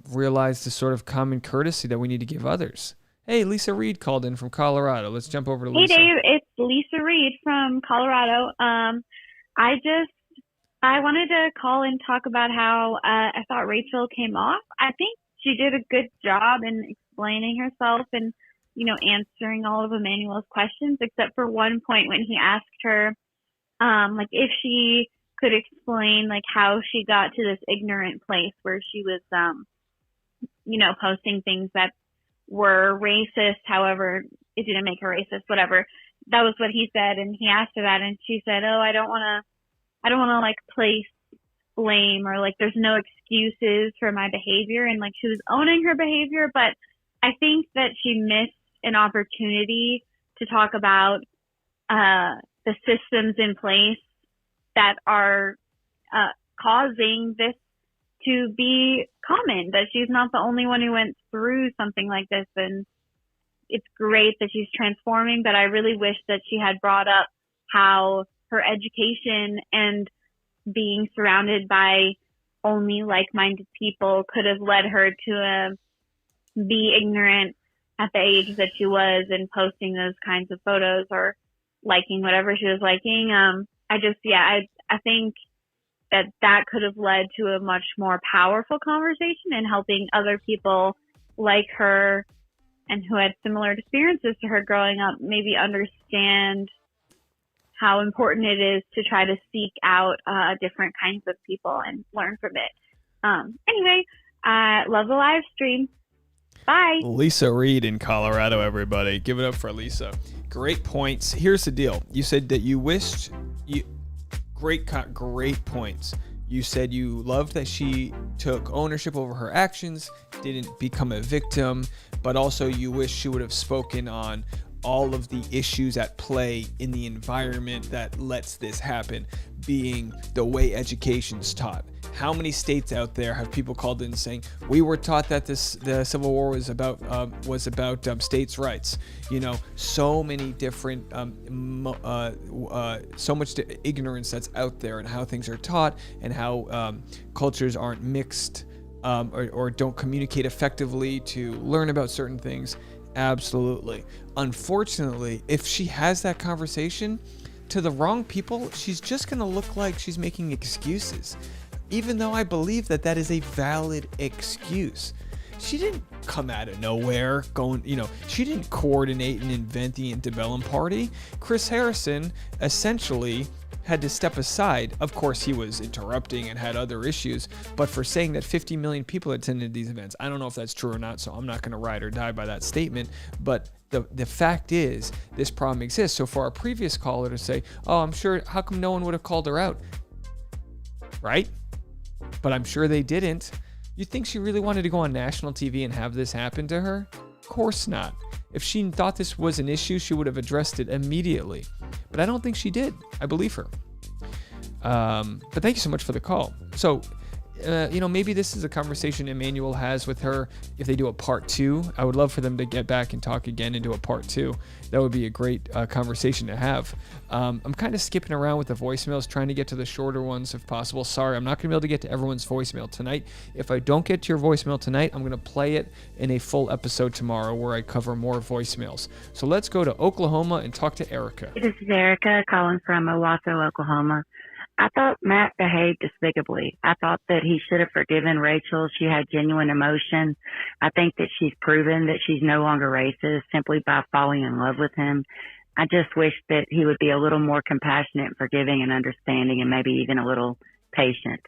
S3: realize the sort of common courtesy that we need to give others. Hey, Lisa Reed called in from Colorado. Let's jump over to Lisa.
S8: Hey, Dave. It's Lisa Reed from Colorado. I wanted to call and talk about how I thought Rachel came off. I think she did a good job in explaining herself and, you know, answering all of Emanuel's questions, except for one point when he asked her Like if she could explain like how she got to this ignorant place where she was, posting things that were racist. However, it didn't make her racist, whatever. That was what he said. And he asked her that and she said, oh, I don't want to like place blame or like there's no excuses for my behavior. And like she was owning her behavior, but I think that she missed an opportunity to talk about the systems in place that are causing this to be common, that she's not the only one who went through something like this. And it's great that she's transforming, but I really wish that she had brought up how her education and being surrounded by only like-minded people could have led her to be ignorant at the age that she was and posting those kinds of photos or liking whatever she was liking. I think that could have led to a much more powerful conversation and helping other people like her and who had similar experiences to her growing up maybe understand how important it is to try to seek out different kinds of people and learn from it. Anyway, love the live stream. Bye.
S3: Lisa Reed in Colorado, everybody. Give it up for Lisa. Great points. Here's the deal. You said that you wished you... Great points. You said you loved that she took ownership over her actions, didn't become a victim, but also you wish she would have spoken on all of the issues at play in the environment that lets this happen, being the way education's taught. How many states out there have people called in saying, we were taught that the Civil War was about states' rights? So many different, so much ignorance that's out there and how things are taught and how cultures aren't mixed or don't communicate effectively to learn about certain things. Absolutely. Unfortunately, if she has that conversation to the wrong people, she's just going to look like she's making excuses. Even though I believe that is a valid excuse. She didn't come out of nowhere she didn't coordinate and invent the antebellum party. Chris Harrison essentially had to step aside. Of course, he was interrupting and had other issues, but for saying that 50 million people attended these events, I don't know if that's true or not, so I'm not going to ride or die by that statement, but the fact is, this problem exists. So for our previous caller to say, oh, I'm sure, how come no one would have called her out? Right? But I'm sure they didn't. You think she really wanted to go on national TV and have this happen to her? Of course not. If she thought this was an issue, she would have addressed it immediately. But I don't think she did. I believe her. But thank you so much for the call. So, maybe this is a conversation Emanuel has with her if they do a part 2. I would love for them to get back and talk again and do a part 2. That would be a great conversation to have. I'm kind of skipping around with the voicemails, trying to get to the shorter ones if possible. Sorry, I'm not going to be able to get to everyone's voicemail tonight. If I don't get to your voicemail tonight, I'm going to play it in a full episode tomorrow where I cover more voicemails. So let's go to Oklahoma and talk to Erica.
S18: This is Erica calling from Owasso, Oklahoma. I thought Matt behaved despicably. I thought that he should have forgiven Rachel. She had genuine emotion. I think that she's proven that she's no longer racist simply by falling in love with him. I just wish that he would be a little more compassionate and forgiving and understanding and maybe even a little patient.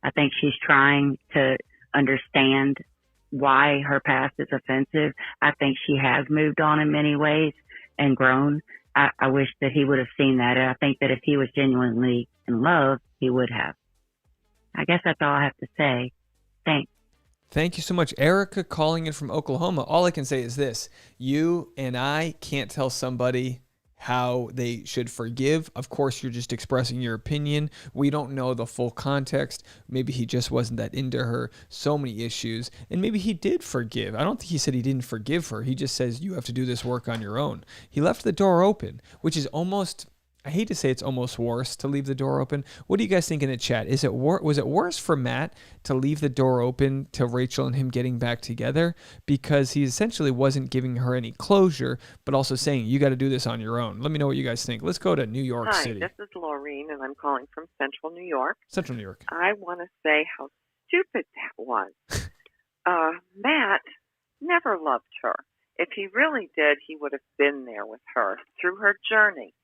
S18: I think she's trying to understand why her past is offensive. I think she has moved on in many ways and grown. I wish that he would have seen that. And I think that if he was genuinely in love, he would have. I guess that's all I have to say. Thanks.
S3: Thank you so much. Erica calling in from Oklahoma. All I can say is this. You and I can't tell somebody how they should forgive. Of course, you're just expressing your opinion. We don't know the full context. Maybe he just wasn't that into her. So many issues. And maybe he did forgive. I don't think he said he didn't forgive her. He just says you have to do this work on your own. He left the door open, which is almost... I hate to say it's almost worse to leave the door open. What do you guys think in the chat? Was it worse for Matt to leave the door open to Rachel and him getting back together because he essentially wasn't giving her any closure, but also saying you got to do this on your own? Let me know what you guys think. Let's go to New York City.
S19: Hi, this is Laureen, and I'm calling from Central New York.
S3: Central New York.
S19: I want to say how stupid that was. Matt never loved her. If he really did, he would have been there with her through her journey.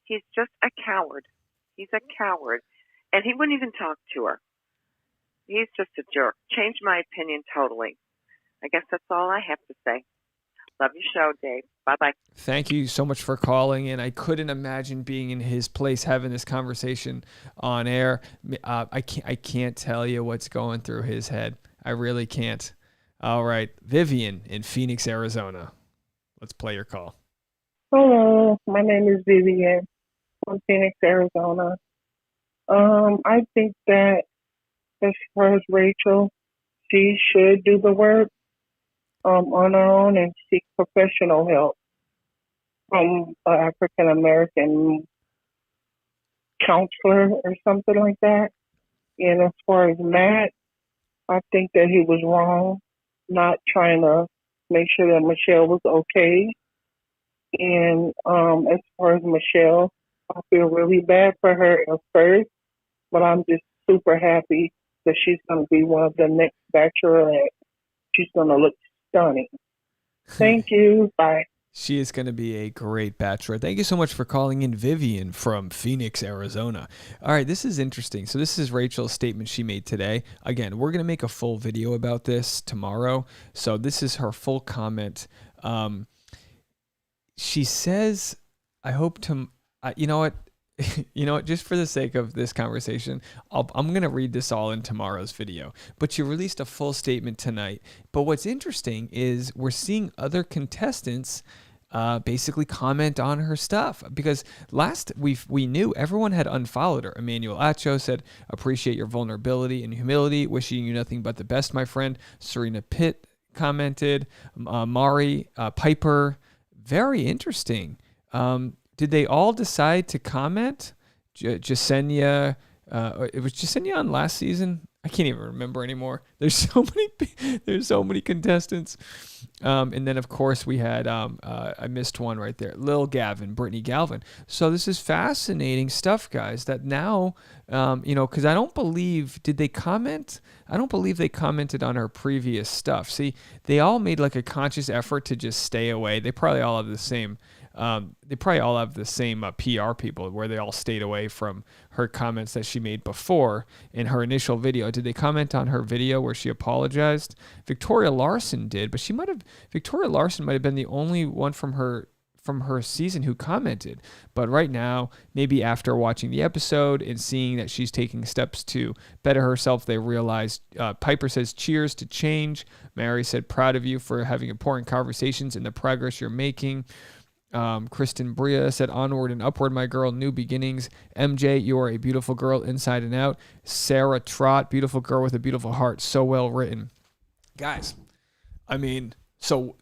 S19: He's just a coward. He's a coward. And he wouldn't even talk to her. He's just a jerk. Changed my opinion totally. I guess that's all I have to say. Love your show, Dave. Bye-bye.
S3: Thank you so much for calling in. I couldn't imagine being in his place having this conversation on air. I can't tell you what's going through his head. I really can't. All right, Vivian in Phoenix, Arizona. Let's play your call.
S20: Hello, my name is Vivian from Phoenix, Arizona. I think that as far as Rachel, she should do the work on her own and seek professional help from an African American counselor or something like that. And as far as Matt, I think that he was wrong, not trying to make sure that Michelle was okay. And as far as Michelle, I feel really bad for her at first, but I'm just super happy that she's going to be one of the next Bachelorette. She's going to look stunning. Thank you. Bye.
S3: She is going to be a great bachelor. Thank you so much for calling in, Vivian from Phoenix, Arizona. All right, this is interesting. So this is Rachel's statement she made today. Again, we're going to make a full video about this tomorrow. So this is her full comment. She says, I hope to, you know what? You know what, just for the sake of this conversation, I'm going to read this all in tomorrow's video. But she released a full statement tonight. But what's interesting is we're seeing other contestants basically comment on her stuff. Because last we knew everyone had unfollowed her. Emanuel Acho said, appreciate your vulnerability and humility. Wishing you nothing but the best, my friend. Serena Pitt commented. Mari, Piper. Very interesting. Did they all decide to comment? Jasenia, it was Jasenia on last season. I can't even remember anymore. There's so many contestants. And then of course we had I missed one right there. Lil Gavin, Brittany Galvin. So this is fascinating stuff, guys. That now, because I don't believe did they comment? I don't believe they commented on her previous stuff. See, they all made like a conscious effort to just stay away. They probably all have the same. PR people where they all stayed away from her comments that she made before in her initial video. Did they comment on her video where she apologized? Victoria Larson did, but Victoria Larson might have been the only one from her season who commented. But right now, maybe after watching the episode and seeing that she's taking steps to better herself, they realized. Piper says, cheers to change. Mary said, proud of you for having important conversations and the progress you're making. Kristen Bria said, onward and upward, my girl, new beginnings. MJ, you are a beautiful girl inside and out. Sarah Trott, beautiful girl with a beautiful heart. So well written. Guys, I mean, so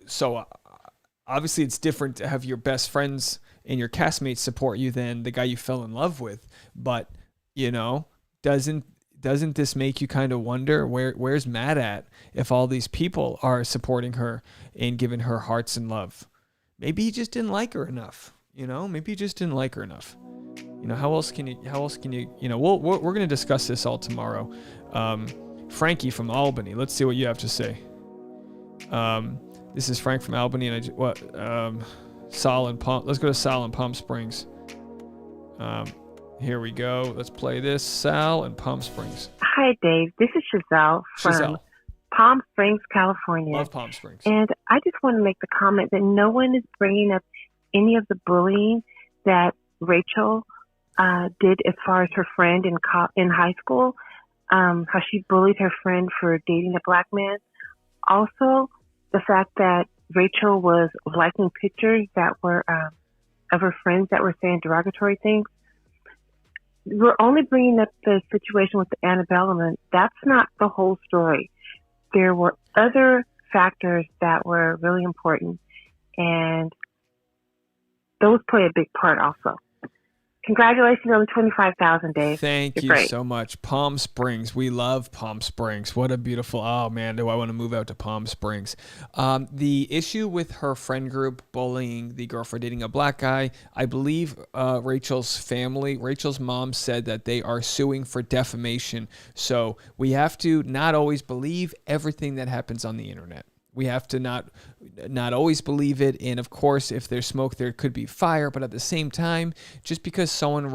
S3: obviously it's different to have your best friends and your castmates support you than the guy you fell in love with. But, doesn't this make you kind of wonder where's Matt at if all these people are supporting her and giving her hearts and love? Maybe he just didn't like her enough. Maybe he just didn't like her enough. How else can you, we're going to discuss this all tomorrow. Frankie from Albany. Let's see what you have to say. This is Frank from Albany. And Sal and Palm. Let's go to Sal and Palm Springs. Here we go. Let's play this. Sal and Palm Springs.
S21: Hi, Dave. This is Chazelle from Palm Springs, California.
S3: Love Palm Springs.
S21: And I just want to make the comment that no one is bringing up any of the bullying that Rachel did as far as her friend in high school, how she bullied her friend for dating a black man. Also, the fact that Rachel was liking pictures that were of her friends that were saying derogatory things. We're only bringing up the situation with the antebellum, and that's not the whole story. There were other factors that were really important, and those play a big part also. Congratulations on the 25,000, Dave.
S3: Thank you so much. Palm Springs. We love Palm Springs. What a beautiful, oh man, do I want to move out to Palm Springs. The issue with her friend group bullying the girl for dating a black guy, I believe Rachel's mom said that they are suing for defamation. So we have to not always believe everything that happens on the internet. We have to not always believe it. And of course, if there's smoke, there could be fire. But at the same time, just because someone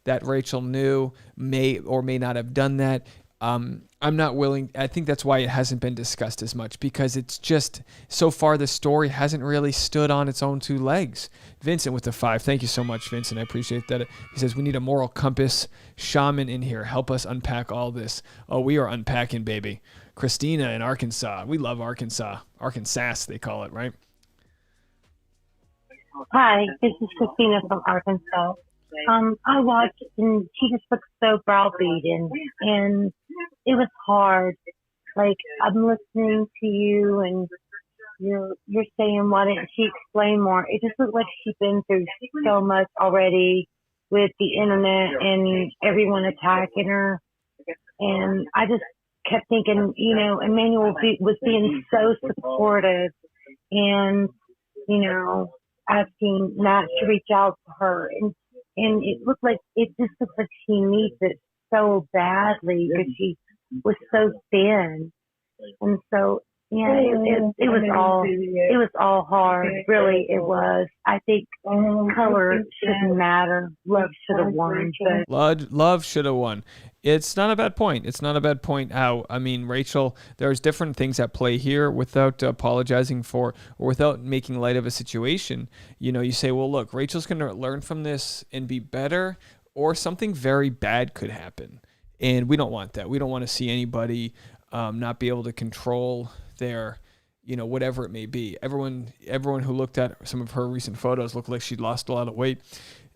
S3: that Rachel knew may or may not have done that, I'm not willing. I think that's why it hasn't been discussed as much, because it's just so far the story hasn't really stood on its own two legs. Vincent with the 5. Thank you so much, Vincent. I appreciate that. He says, we need a moral compass shaman in here. Help us unpack all this. Oh, we are unpacking, baby. Christina in Arkansas. We love Arkansas. Arkansas, they call it, right?
S21: Hi, this is Christina from Arkansas. I watched and she just looked so browbeaten, and it was hard. Like, I'm listening to you and you're saying, why didn't she explain more? It just looked like she'd been through so much already with the internet and everyone attacking her. And I just kept thinking, Emanuel was being so supportive and, asking Matt to reach out to her. And it just looked like she needs it so badly because she was so thin. And so, it was all hard. Really, it was. I think color shouldn't matter. Love should have won.
S3: Love should have won. It's not a bad point. It's not a bad point how, Rachel, there's different things at play here without apologizing for or without making light of a situation. You say, well, look, Rachel's going to learn from this and be better, or something very bad could happen. And we don't want that. We don't want to see anybody not be able to control their, whatever it may be. Everyone who looked at some of her recent photos looked like she'd lost a lot of weight.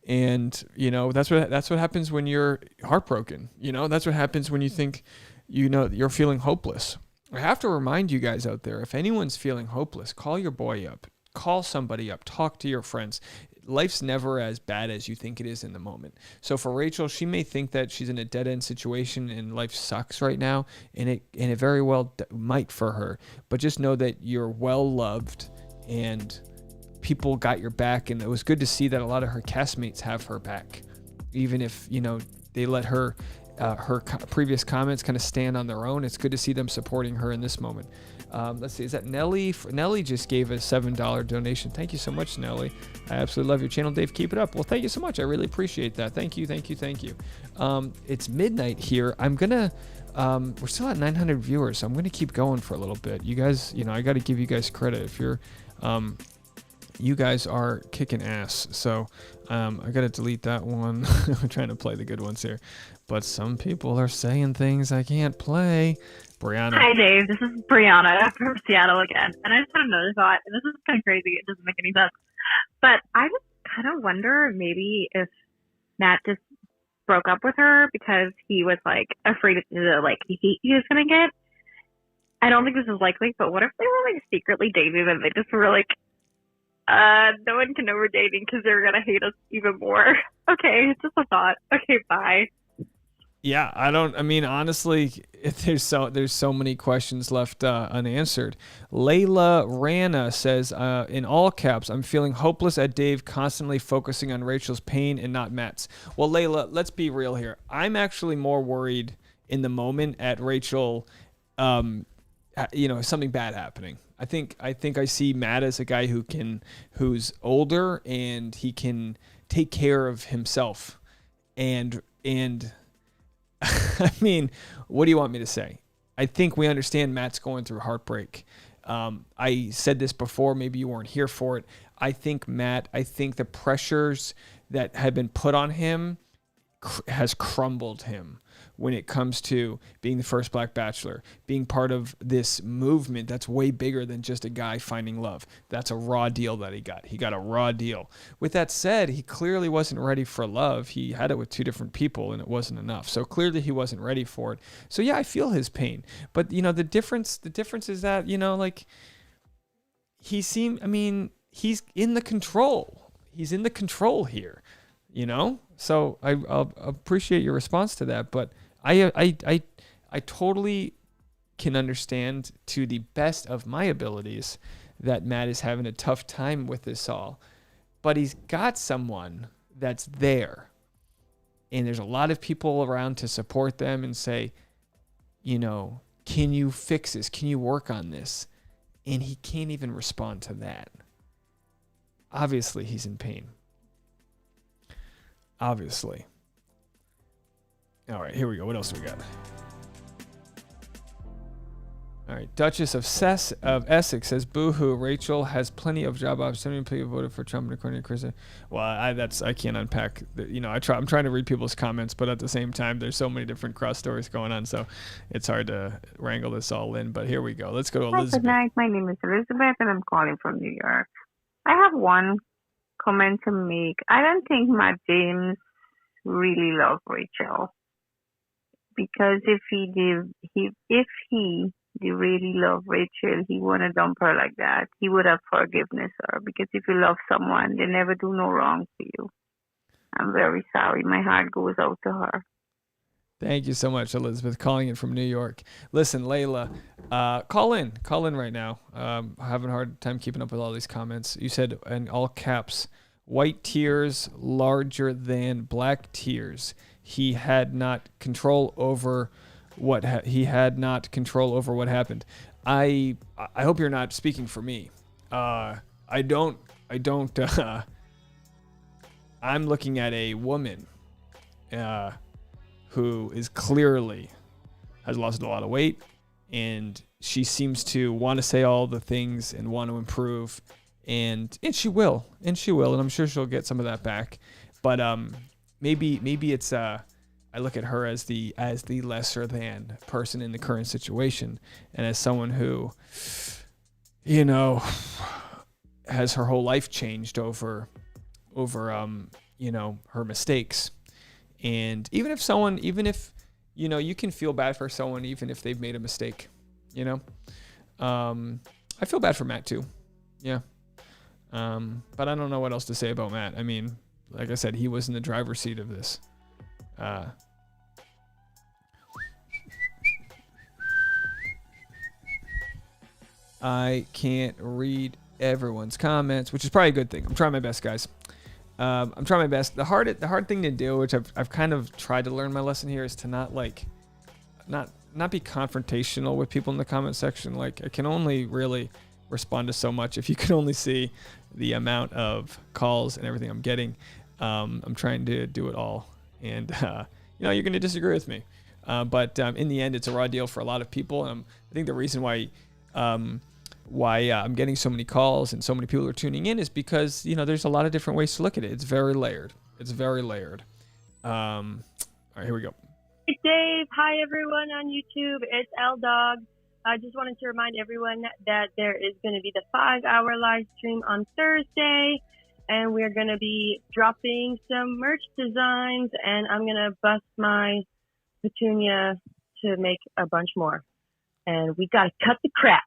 S3: And, that's what happens when you're heartbroken. That's what happens when you think, you're feeling hopeless. I have to remind you guys out there, if anyone's feeling hopeless, call your boy up, call somebody up, talk to your friends. Life's never as bad as you think it is in the moment. So for Rachel, she may think that she's in a dead-end situation and life sucks right now, and it very well might for her. But just know that you're well-loved and people got your back, and it was good to see that a lot of her castmates have her back, even if they let her previous comments kind of stand on their own. It's good to see them supporting her in this moment. Let's see, is that Nelly? Nelly just gave a $7 donation. Thank you so much, Nelly. I absolutely love your channel, Dave. Keep it up. Well, thank you so much. I really appreciate that. Thank you. It's midnight here. I'm gonna we're still at 900 viewers, so I'm gonna keep going for a little bit. You guys, I got to give you guys credit. If you're you guys are kicking ass. So I got to delete that one. I'm trying to play the good ones here. But some people are saying things I can't play. Brianna.
S2: Hi, Dave. This is Brianna from Seattle again. And I just had another thought. And this is kind of crazy. It doesn't make any sense. But I just kind of wonder maybe if Matt just broke up with her because he was afraid of the heat he was going to get. I don't think this is likely, but what if they were secretly dating and they just were no one can know we're dating because they're going to hate us even more. Okay, it's just a thought. Okay, bye.
S3: Yeah, honestly, there's so many questions left unanswered. Layla Rana says, in all caps, I'm feeling hopeless at Dave constantly focusing on Rachel's pain and not Matt's. Well, Layla, let's be real here. I'm actually more worried in the moment at Rachel, something bad happening. I think I see Matt as a guy who's older and he can take care of himself. And what do you want me to say? I think we understand Matt's going through heartbreak. I said this before, maybe you weren't here for it. I think the pressures that have been put on him has crumbled him when it comes to being the first Black Bachelor, being part of this movement that's way bigger than just a guy finding love. That's a raw deal that he got. He got a raw deal. With that said, he clearly wasn't ready for love. He had it with two different people and it wasn't enough. So clearly he wasn't ready for it. So yeah, I feel his pain. But the difference is that, he's in the control. He's in the control here, So I'll appreciate your response to that, but I totally can understand to the best of my abilities that Matt is having a tough time with this all, but he's got someone that's there, and there's a lot of people around to support them and say, can you fix this? Can you work on this? And he can't even respond to that. Obviously, he's in pain. Obviously. All right, here we go. What else do we got? All right, Duchess of Essex says, "Boo-hoo, Rachel has plenty of job opportunity. People voted for Trump, and according to Chris." Well, I can't unpack. I'm trying to read people's comments, but at the same time, there's so many different cross stories going on, so it's hard to wrangle this all in. But here we go. Let's go to Elizabeth.
S1: Hi, good night. My name is Elizabeth, and I'm calling from New York. I have one comment to make. I don't think Matt James really loved Rachel, because if he really love Rachel, he wouldn't dump her like that. He would have forgiveness her, because if you love someone, they never do no wrong to you. I'm very sorry. My heart goes out to her.
S3: Thank you so much, Elizabeth, calling in from New York. Listen, Layla, call in right now. Having a hard time keeping up with all these comments. You said in all caps, white tears larger than black tears. He had not control over what happened. I hope you're not speaking for me. I don't. I'm looking at a woman who is clearly has lost a lot of weight, and she seems to want to say all the things and want to improve, and she will, and I'm sure she'll get some of that back. But maybe it's I look at her as the lesser than person in the current situation, and as someone who, has her whole life changed over her mistakes. And even if you can feel bad for someone even if they've made a mistake, I feel bad for Matt too. Yeah. But I don't know what else to say about Matt. I mean, like I said, he was in the driver's seat of this. I can't read everyone's comments, which is probably a good thing. I'm trying my best, guys. I'm trying my best. The hard thing to do, which I've kind of tried to learn my lesson here, is to not be confrontational with people in the comment section. Like, I can only really respond to so much if you can only see the amount of calls and everything I'm getting. I'm trying to do it all, and you're going to disagree with me, but in the end, it's a raw deal for a lot of people. I think the reason why I'm getting so many calls and so many people are tuning in is because there's a lot of different ways to look at it. It's very layered. All right, here we go.
S22: Hey Dave, hi everyone on YouTube. It's L Dog. I just wanted to remind everyone that there is going to be the 5-hour live stream on Thursday, and we're going to be dropping some merch designs, and I'm going to bust my petunia to make a bunch more. And we got to cut the crap.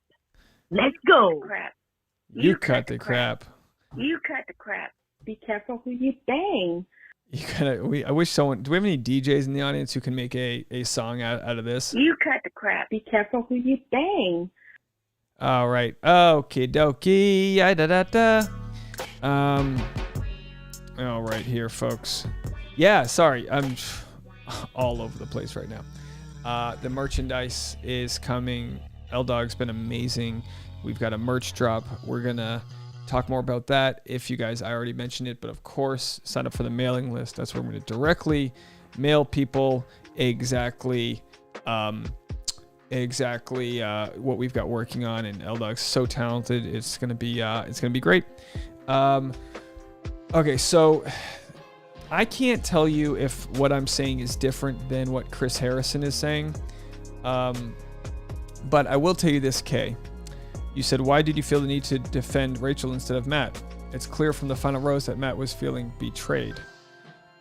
S22: Let's go.
S11: Crap.
S3: You cut the crap.
S11: You cut the crap. Be careful who you bang.
S3: I wish someone. Do we have any DJs in the audience who can make a song out of this?
S11: You cut the crap. Be careful who you bang.
S3: All right. Okie dokie. Da. All right, here, folks. Yeah, sorry. I'm all over the place right now. The merchandise is coming. L-Dog's been amazing. We've got a merch drop. We're going to talk more about that. If you guys, I already mentioned it, but of course, sign up for the mailing list. That's where we're going to directly mail people exactly what we've got working on. And L-Dog's so talented. It's going to be great. Okay, so I can't tell you if what I'm saying is different than what Chris Harrison is saying. But I will tell you this, Kay. You said, why did you feel the need to defend Rachel instead of Matt? It's clear from the final rose that Matt was feeling betrayed.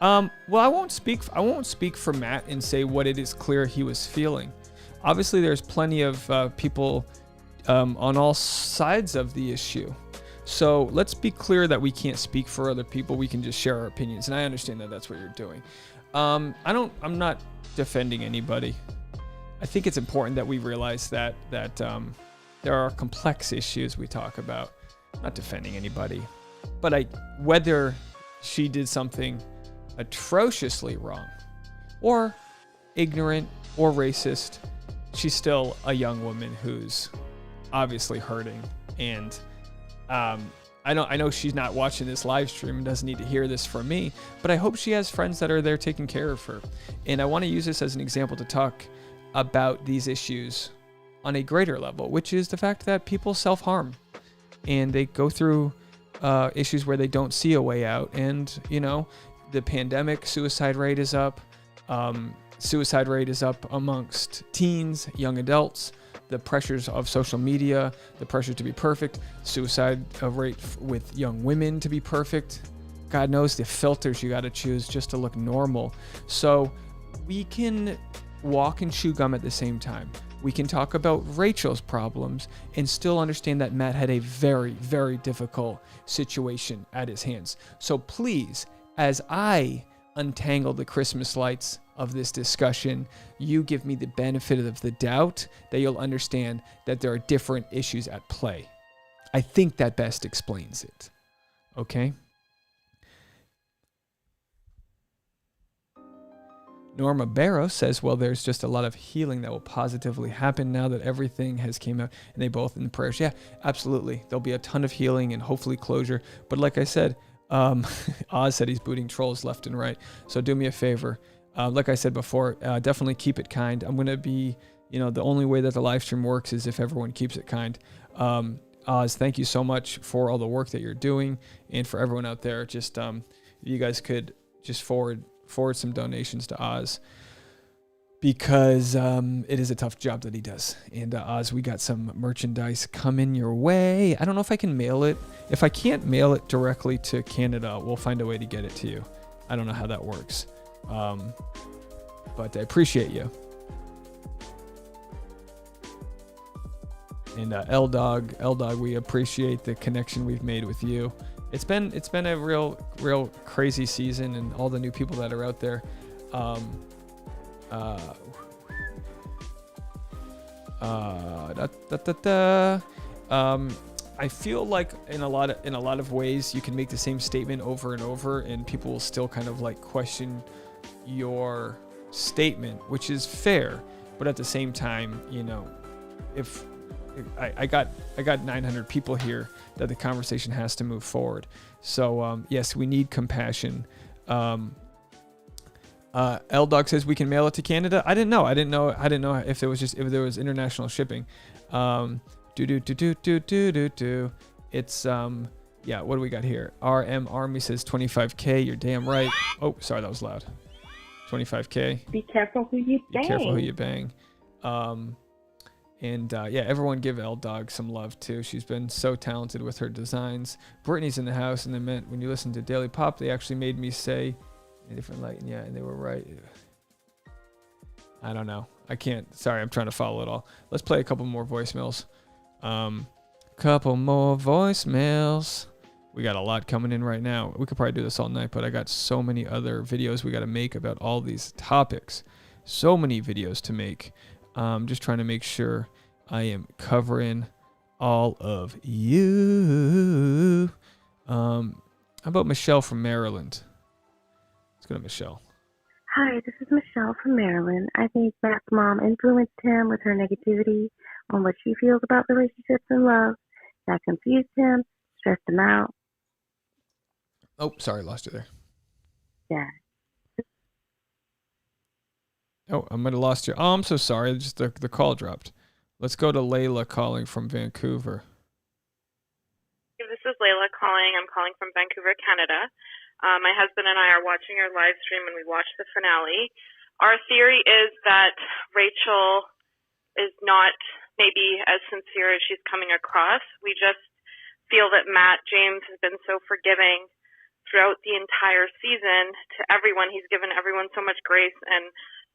S3: Well, I won't speak for Matt and say what it is clear he was feeling. Obviously, there's plenty of people on all sides of the issue. So let's be clear that we can't speak for other people. We can just share our opinions. And I understand that that's what you're doing. I'm not defending anybody. I think it's important that we realize that there are complex issues we talk about. I'm not defending anybody, but whether she did something atrociously wrong, or ignorant, or racist, she's still a young woman who's obviously hurting, and I know she's not watching this live stream and doesn't need to hear this from me, but I hope she has friends that are there taking care of her. And I want to use this as an example to talk about these issues on a greater level, which is the fact that people self-harm and they go through issues where they don't see a way out. And, you know, the pandemic, suicide rate is up. Suicide rate is up amongst teens, young adults. The pressures of social media, the pressure to be perfect, suicide rate with young women to be perfect. God knows the filters you got to choose just to look normal. So we can walk and chew gum at the same time. We can talk about Rachel's problems and still understand that Matt had a very, very difficult situation at his hands. So please, as I untangle the Christmas lights of this discussion, you give me the benefit of the doubt that you'll understand that there are different issues at play. I think that best explains it. Okay? Norma Barrow says, well, there's just a lot of healing that will positively happen now that everything has came out, and they both in the prayers. Yeah, absolutely. There'll be a ton of healing and hopefully closure. But like I said, Oz said he's booting trolls left and right. So do me a favor. Like I said before, definitely keep it kind. I'm going to be, you know, the only way that the live stream works is if everyone keeps it kind. Oz, thank you so much for all the work that you're doing. And for everyone out there, just you guys could just forward some donations to Oz, because it is a tough job that he does. And Oz, we got some merchandise coming your way. I don't know if I can mail it. If I can't mail it directly to Canada, we'll find a way to get it to you. I don't know how that works. But I appreciate you. And L-Dog, we appreciate the connection we've made with you. It's been a real crazy season, and all the new people that are out there. I feel like in a lot of ways you can make the same statement over and over, and people will still kind of like question your statement, which is fair. But at the same time, you know, if I got 900 people here, that the conversation has to move forward. So yes, we need compassion. L-Dog says we can mail it to Canada. I didn't know if there was international shipping. It's yeah, what do we got here? RM Army says 25K. You're damn right. Oh, sorry, that was loud. 25K.
S15: Be careful who you bang.
S3: Be careful who you bang. And yeah, everyone give L-Dog some love too. She's been so talented with her designs. Brittany's in the house, and they meant when you listen to Daily Pop, they actually made me say a different light. Yeah, and they were right. I don't know. I can't. Sorry, I'm trying to follow it all. Let's play a couple more voicemails. Couple more voicemails. We got a lot coming in right now. We could probably do this all night, but I got so many other videos we got to make about all these topics. So many videos to make. Just trying to make sure I am covering all of you. How about Michelle from Maryland? Let's go to Michelle.
S4: Hi, this is Michelle from Maryland. I think Matt's mom influenced him with her negativity on what she feels about relationships and love. That confused him, stressed him out.
S3: Oh, sorry, lost you there.
S4: Yeah.
S3: Oh, I might have lost you. Oh, I'm so sorry. Just the call dropped. Let's go to Layla calling from Vancouver.
S5: This is Layla calling. I'm calling from Vancouver, Canada. My husband and I are watching your live stream, and we watched the finale. Our theory is that Rachel is not maybe as sincere as she's coming across. We just feel that Matt James has been so forgiving throughout the entire season to everyone. He's given everyone so much grace and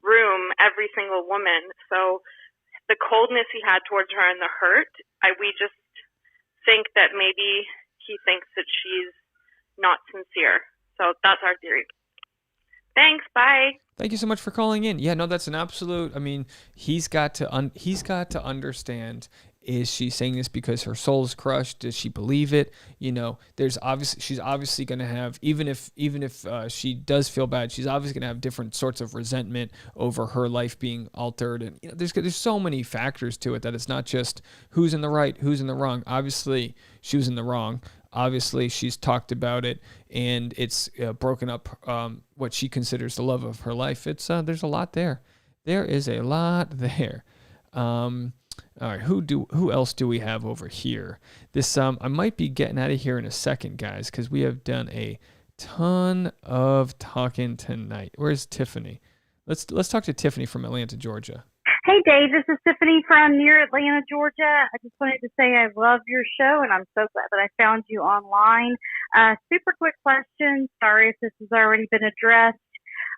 S5: room, every single woman. So the coldness he had towards her and the hurt, we just think that maybe he thinks that she's not sincere. So that's our theory. Thanks. Bye.
S3: Thank you so much for calling in. Yeah, no, that's an absolute. I mean, he's got to understand Is she saying this because her soul's crushed? Does she believe it? You know, she's obviously going to have, even if she does feel bad, she's obviously going to have different sorts of resentment over her life being altered. And you know, there's so many factors to it that it's not just who's in the right, who's in the wrong. Obviously, she was in the wrong. Obviously, she's talked about it, and it's broken up what she considers the love of her life. There's a lot there. There is a lot there. All right, who else do we have over here? This I might be getting out of here in a second, guys, because we have done a ton of talking tonight. Where's Tiffany? Let's talk to Tiffany from Atlanta, Georgia.
S6: Hey Dave, this is Tiffany from near Atlanta, Georgia. I just wanted to say I love your show, and I'm so glad that I found you online. Super quick question. Sorry if this has already been addressed,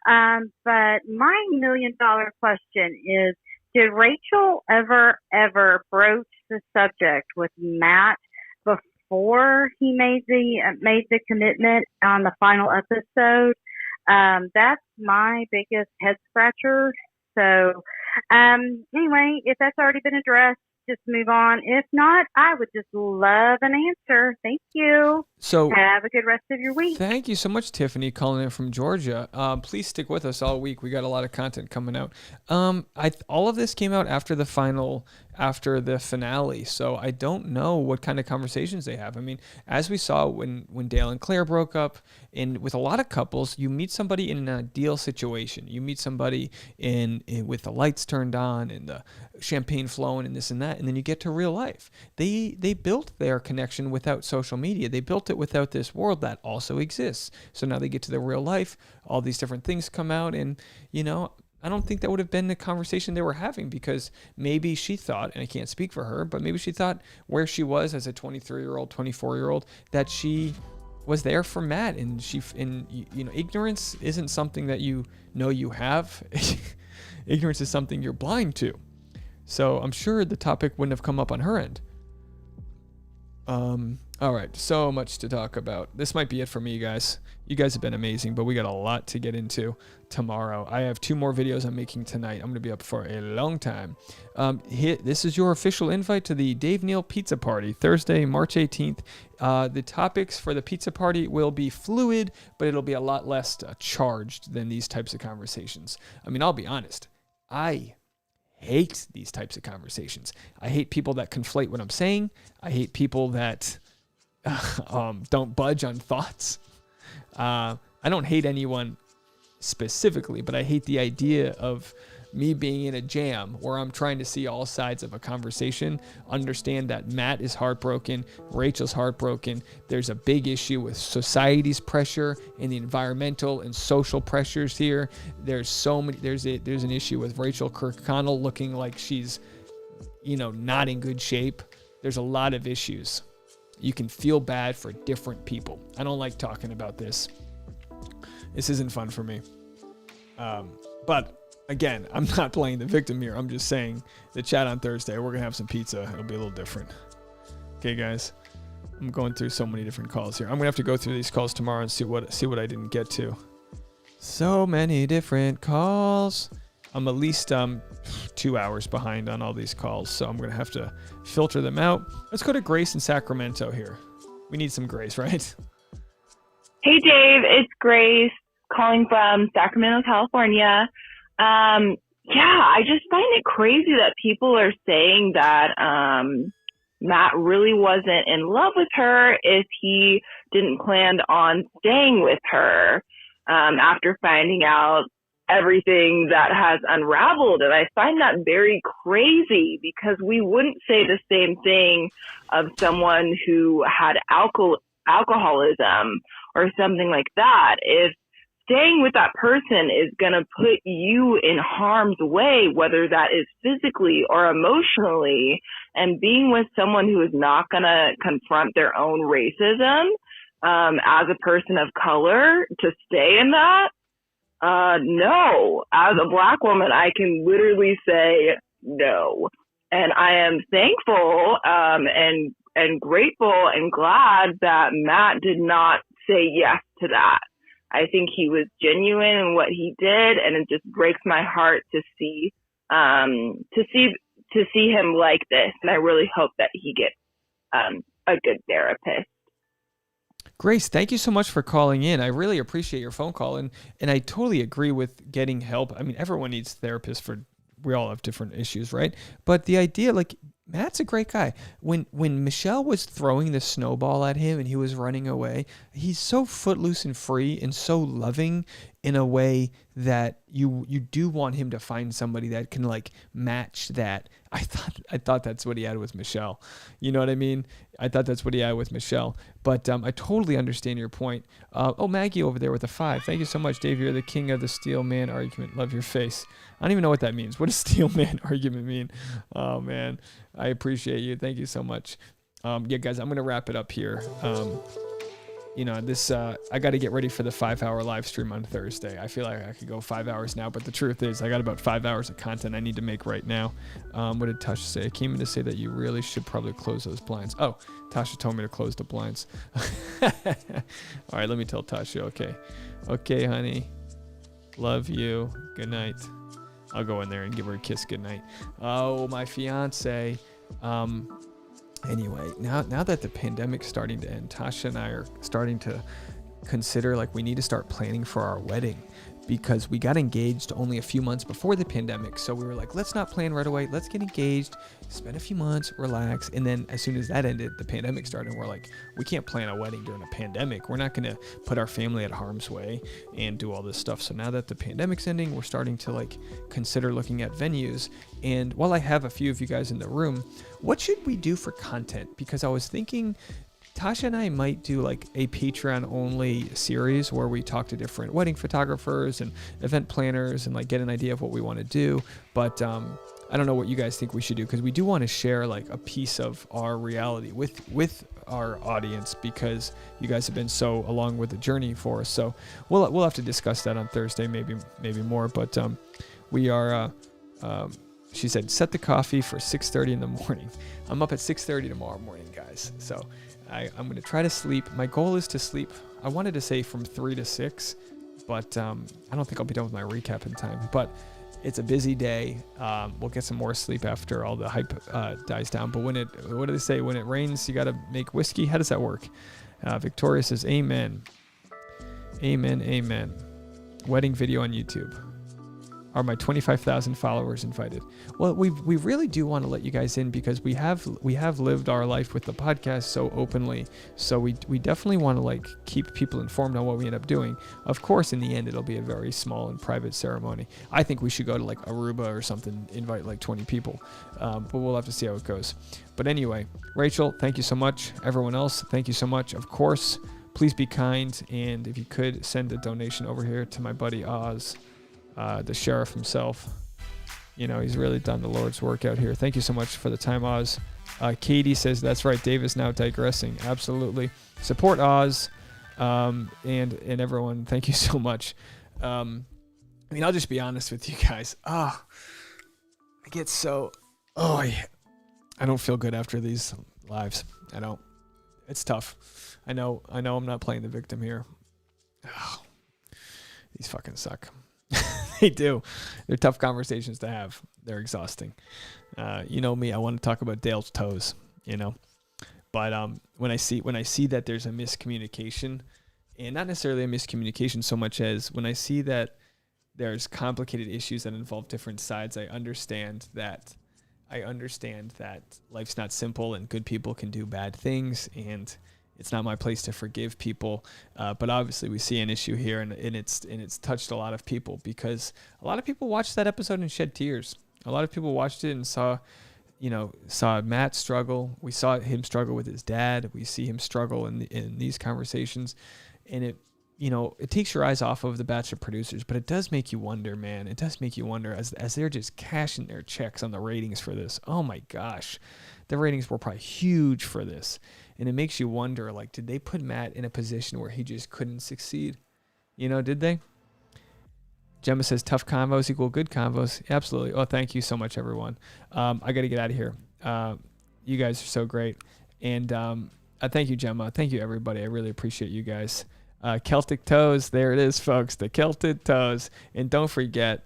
S6: but my $1 million question is: did Rachel ever broach the subject with Matt before he made the commitment on the final episode? That's my biggest head scratcher. So, anyway, if that's already been addressed, just move on. If not, I would just love an answer. Thank you.
S3: So
S6: have a good rest of your week.
S3: Thank you so much, Tiffany, calling in from Georgia. Please stick with us all week. We got a lot of content coming out. All of this came out after the finale, so I don't know what kind of conversations they have. I mean, as we saw when Dale and Claire broke up, and with a lot of couples, you meet somebody in an ideal situation. You meet somebody in with the lights turned on and the champagne flowing and this and that, and then you get to real life. They built their connection without social media. They built it without this world that also exists. So now they get to the real life. All these different things come out, and you know, I don't think that would have been the conversation they were having, because maybe she thought, and I can't speak for her, but maybe she thought where she was as a 23-year-old, 24-year-old, that she was there for Matt, and you know, ignorance isn't something that you know you have. Ignorance is something you're blind to. So I'm sure the topic wouldn't have come up on her end. All right, so much to talk about. This might be it for me, guys. You guys have been amazing, but we got a lot to get into tomorrow. I have 2 more videos I'm making tonight. I'm going to be up for a long time. This is your official invite to the Dave Neal Pizza Party, Thursday, March 18th. The topics for the pizza party will be fluid, but it'll be a lot less charged than these types of conversations. I mean, I'll be honest. I hate these types of conversations. I hate people that conflate what I'm saying. I hate people that don't budge on thoughts. I don't hate anyone specifically, but I hate the idea of me being in a jam where I'm trying to see all sides of a conversation, understand that Matt is heartbroken, Rachel's heartbroken. There's a big issue with society's pressure and the environmental and social pressures here. There's so many. There's an issue with Rachel Kirkconnell looking like she's, you know, not in good shape. There's a lot of issues. You can feel bad for different people. I don't like talking about this. This isn't fun for me. But again, I'm not playing the victim here. I'm just saying the chat on Thursday, we're going to have some pizza. It'll be a little different. Okay, guys. I'm going through so many different calls here. I'm going to have to go through these calls tomorrow and see what I didn't get to. So many different calls. I'm at least 2 hours behind on all these calls, so I'm going to have to filter them out. Let's go to Grace in Sacramento here. We need some Grace, right?
S7: Hey, Dave. It's Grace calling from Sacramento, California. I just find it crazy that people are saying that Matt really wasn't in love with her if he didn't plan on staying with her after finding out everything that has unraveled. And I find that very crazy, because we wouldn't say the same thing of someone who had alcoholism or something like that. If staying with that person is going to put you in harm's way, whether that is physically or emotionally, and being with someone who is not going to confront their own racism as a person of color, to stay in that, no. As a Black woman, I can literally say no. And I am thankful and grateful and glad that Matt did not say yes to that. I think he was genuine in what he did, and it just breaks my heart to see to see him like this, and I really hope that he gets a good therapist.
S3: Grace, thank you so much for calling in. I really appreciate your phone call, and I totally agree with getting help. I mean, everyone needs therapists we all have different issues, right? But the idea, like, Matt's a great guy. When Michelle was throwing the snowball at him and he was running away, he's so footloose and free and so loving in a way that you do want him to find somebody that can like match that. I thought that's what he had with Michelle. You know what I mean? I thought that's what he had with Michelle. But I totally understand your point. Maggie over there with a 5. Thank you so much, Dave. You're the king of the steel man argument. Love your face. I don't even know what that means. What does steel man argument mean? Oh, man. I appreciate you. Thank you so much. Yeah, guys, I'm going to wrap it up here. I got to get ready for the 5-hour live stream on Thursday. I feel like I could go 5 hours now, but the truth is I got about 5 hours of content I need to make right now. What did Tasha say? I came in to say that you really should probably close those blinds. Oh, Tasha told me to close the blinds. All right, let me tell Tasha. Okay, honey. Love you. Good night. I'll go in there and give her a kiss. Good night. Oh, my fiance. Anyway, now that the pandemic's starting to end, Tasha and I are starting to consider like we need to start planning for our wedding, because we got engaged only a few months before the pandemic. So we were like, let's not plan right away. Let's get engaged, spend a few months, relax. And then as soon as that ended, the pandemic started. And we're like, we can't plan a wedding during a pandemic. We're not going to put our family at harm's way and do all this stuff. So now that the pandemic's ending, we're starting to like consider looking at venues. And while I have a few of you guys in the room, what should we do for content? Because I was thinking Tasha and I might do like a Patreon only series where we talk to different wedding photographers and event planners and like get an idea of what we want to do. But I don't know what you guys think we should do, because we do want to share like a piece of our reality with our audience, because you guys have been so along with the journey for us. So we'll have to discuss that on Thursday, maybe more. But we are. She said, set the coffee for 6:30 in the morning. I'm up at 6:30 tomorrow morning, guys. So I'm going to try to sleep. My goal is to sleep, I wanted to say from 3 to 6, but I don't think I'll be done with my recap in time. But it's a busy day. We'll get some more sleep after all the hype dies down. But what do they say? When it rains, you got to make whiskey. How does that work? Victoria says, amen. Amen, amen. Wedding video on YouTube. Are my 25,000 followers invited? Well, we really do want to let you guys in, because we have lived our life with the podcast so openly. So we definitely want to like keep people informed on what we end up doing. Of course, in the end, it'll be a very small and private ceremony. I think we should go to like Aruba or something, invite like 20 people. But we'll have to see how it goes. But anyway, Rachel, thank you so much. Everyone else, thank you so much. Of course, please be kind. And if you could send a donation over here to my buddy Oz, the sheriff himself. You know, he's really done the Lord's work out here. Thank you so much for the time, Oz. Katie says, that's right, Dave is now digressing. Absolutely. Support Oz, and everyone, thank you so much. I mean, I'll just be honest with you guys. I get so... I don't feel good after these lives. I don't. It's tough. I know I'm not playing the victim here. These fucking suck. They do. They're tough conversations to have. They're exhausting. You know me. I want to talk about Dale's toes. You know, but when I see that there's a miscommunication, and not necessarily a miscommunication so much as when I see that there's complicated issues that involve different sides, I understand that life's not simple and good people can do bad things, and it's not my place to forgive people, but obviously we see an issue here, and it's touched a lot of people, because a lot of people watched that episode and shed tears. A lot of people watched it and saw Matt struggle. We saw him struggle with his dad. We see him struggle in these conversations, and it takes your eyes off of the Bachelor producers, but it does make you wonder, man. It does make you wonder as they're just cashing their checks on the ratings for this. Oh my gosh, the ratings were probably huge for this. And it makes you wonder, like, did they put Matt in a position where he just couldn't succeed? You know, did they? Gemma says, tough convos equal good convos. Absolutely. Oh, thank you so much, everyone. I got to get out of here. You guys are so great. And thank you, Gemma. Thank you, everybody. I really appreciate you guys. Celtic Toes. There it is, folks. The Celtic Toes. And don't forget,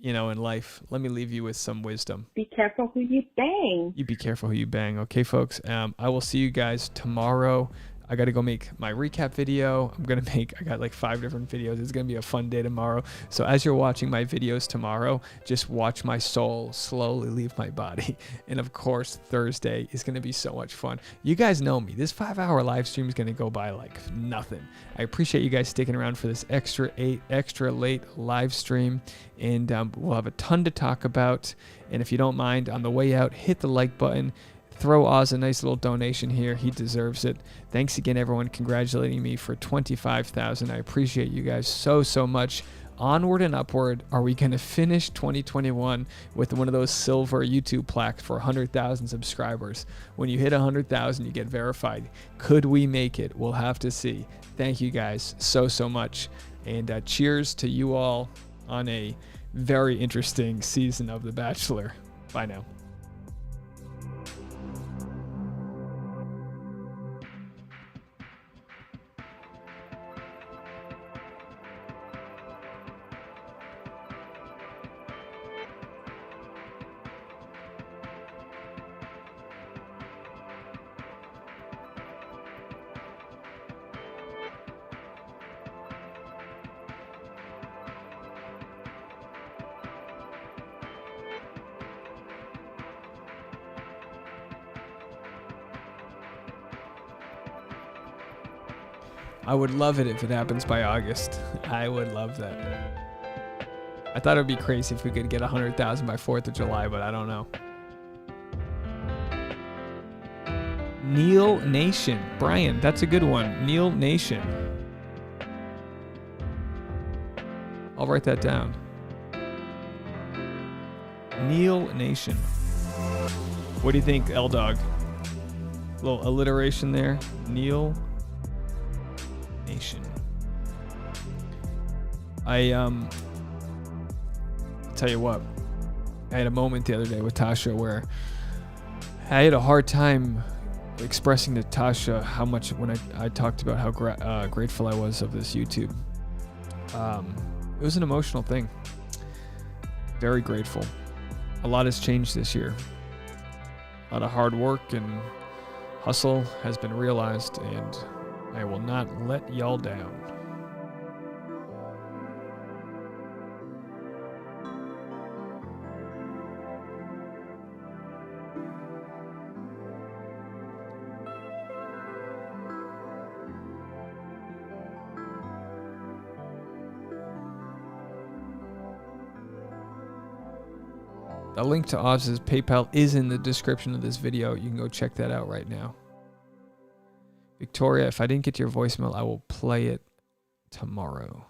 S3: in life. Let me leave you with some wisdom.
S11: Be careful who you bang.
S3: You be careful who you bang. Okay, folks. I will see you guys tomorrow. I got to go make my recap video. I got like 5 different videos. It's going to be a fun day tomorrow. So as you're watching my videos tomorrow, just watch my soul slowly leave my body. And of course, Thursday is going to be so much fun. You guys know me. This 5-hour live stream is going to go by like nothing. I appreciate you guys sticking around for this extra late live stream. And we'll have a ton to talk about. And if you don't mind, on the way out, hit the like button. Throw Oz a nice little donation here. He deserves it. Thanks again, everyone, congratulating me for 25,000. I appreciate you guys so much. Onward and upward. Are we going to finish 2021 with one of those silver YouTube plaques for 100,000 subscribers? When you hit 100,000, you get verified. Could we make it? We'll have to see. Thank you guys so much. And cheers to you all on a very interesting season of The Bachelor. Bye now. I would love it if it happens by August. I would love that. I thought it would be crazy if we could get 100,000 by 4th of July, but I don't know. Neal Nation. Brian, that's a good one. Neal Nation. I'll write that down. Neal Nation. What do you think, L-Dog? A little alliteration there. Neal Nation. Tell you what, I had a moment the other day with Tasha where I had a hard time expressing to Tasha how much, when I talked about how grateful I was of this YouTube. It was an emotional thing. Very grateful. A lot has changed this year. A lot of hard work and hustle has been realized, and I will not let y'all down. The link to Oz's PayPal is in the description of this video. You can go check that out right now. Victoria, if I didn't get your voicemail, I will play it tomorrow.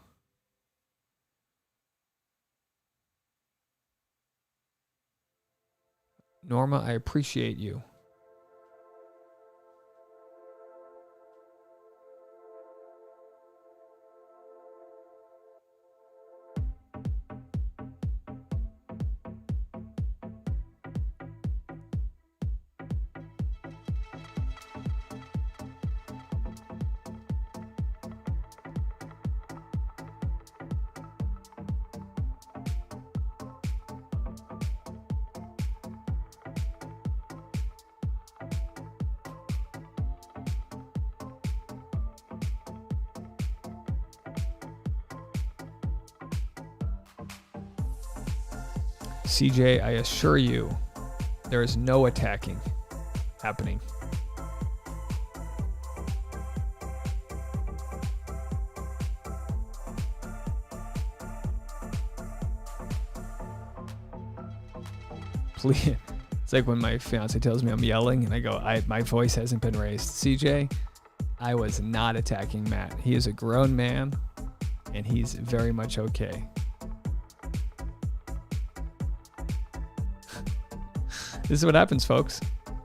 S3: Norma, I appreciate you. CJ, I assure you, there is no attacking happening. Please, it's like when my fiance tells me I'm yelling and I go, my voice hasn't been raised. CJ, I was not attacking Matt. He is a grown man and he's very much okay. This is what happens, folks.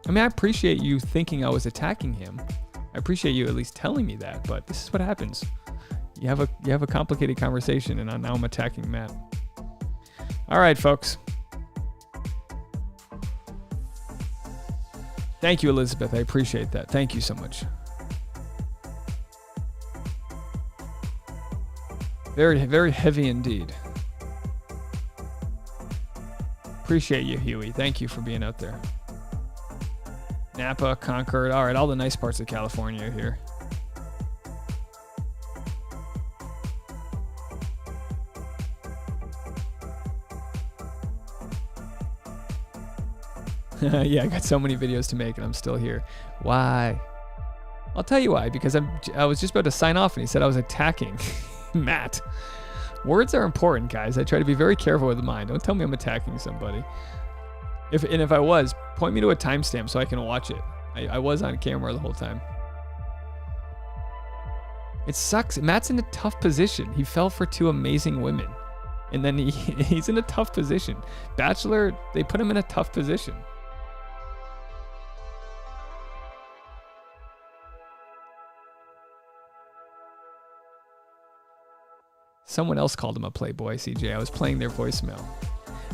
S3: I mean, I appreciate you thinking I was attacking him. I appreciate you at least telling me that, but this is what happens. You have a complicated conversation, and now I'm attacking Matt. All right, folks. Thank you, Elizabeth. I appreciate that. Thank you so much. Very, very heavy indeed. Appreciate you, Huey. Thank you for being out there. Napa, Concord. All right, all the nice parts of California are here. Yeah, I got so many videos to make and I'm still here. Why? I'll tell you why, because I was just about to sign off and he said I was attacking Matt. Words are important, guys. I try to be very careful with mine. Don't tell me I'm attacking somebody. If I was, point me to a timestamp so I can watch it. I was on camera the whole time. It sucks. Matt's in a tough position. He fell for 2 amazing women. And then he's in a tough position. Bachelor, they put him in a tough position. Someone else called him a playboy, CJ. I was playing their voicemail.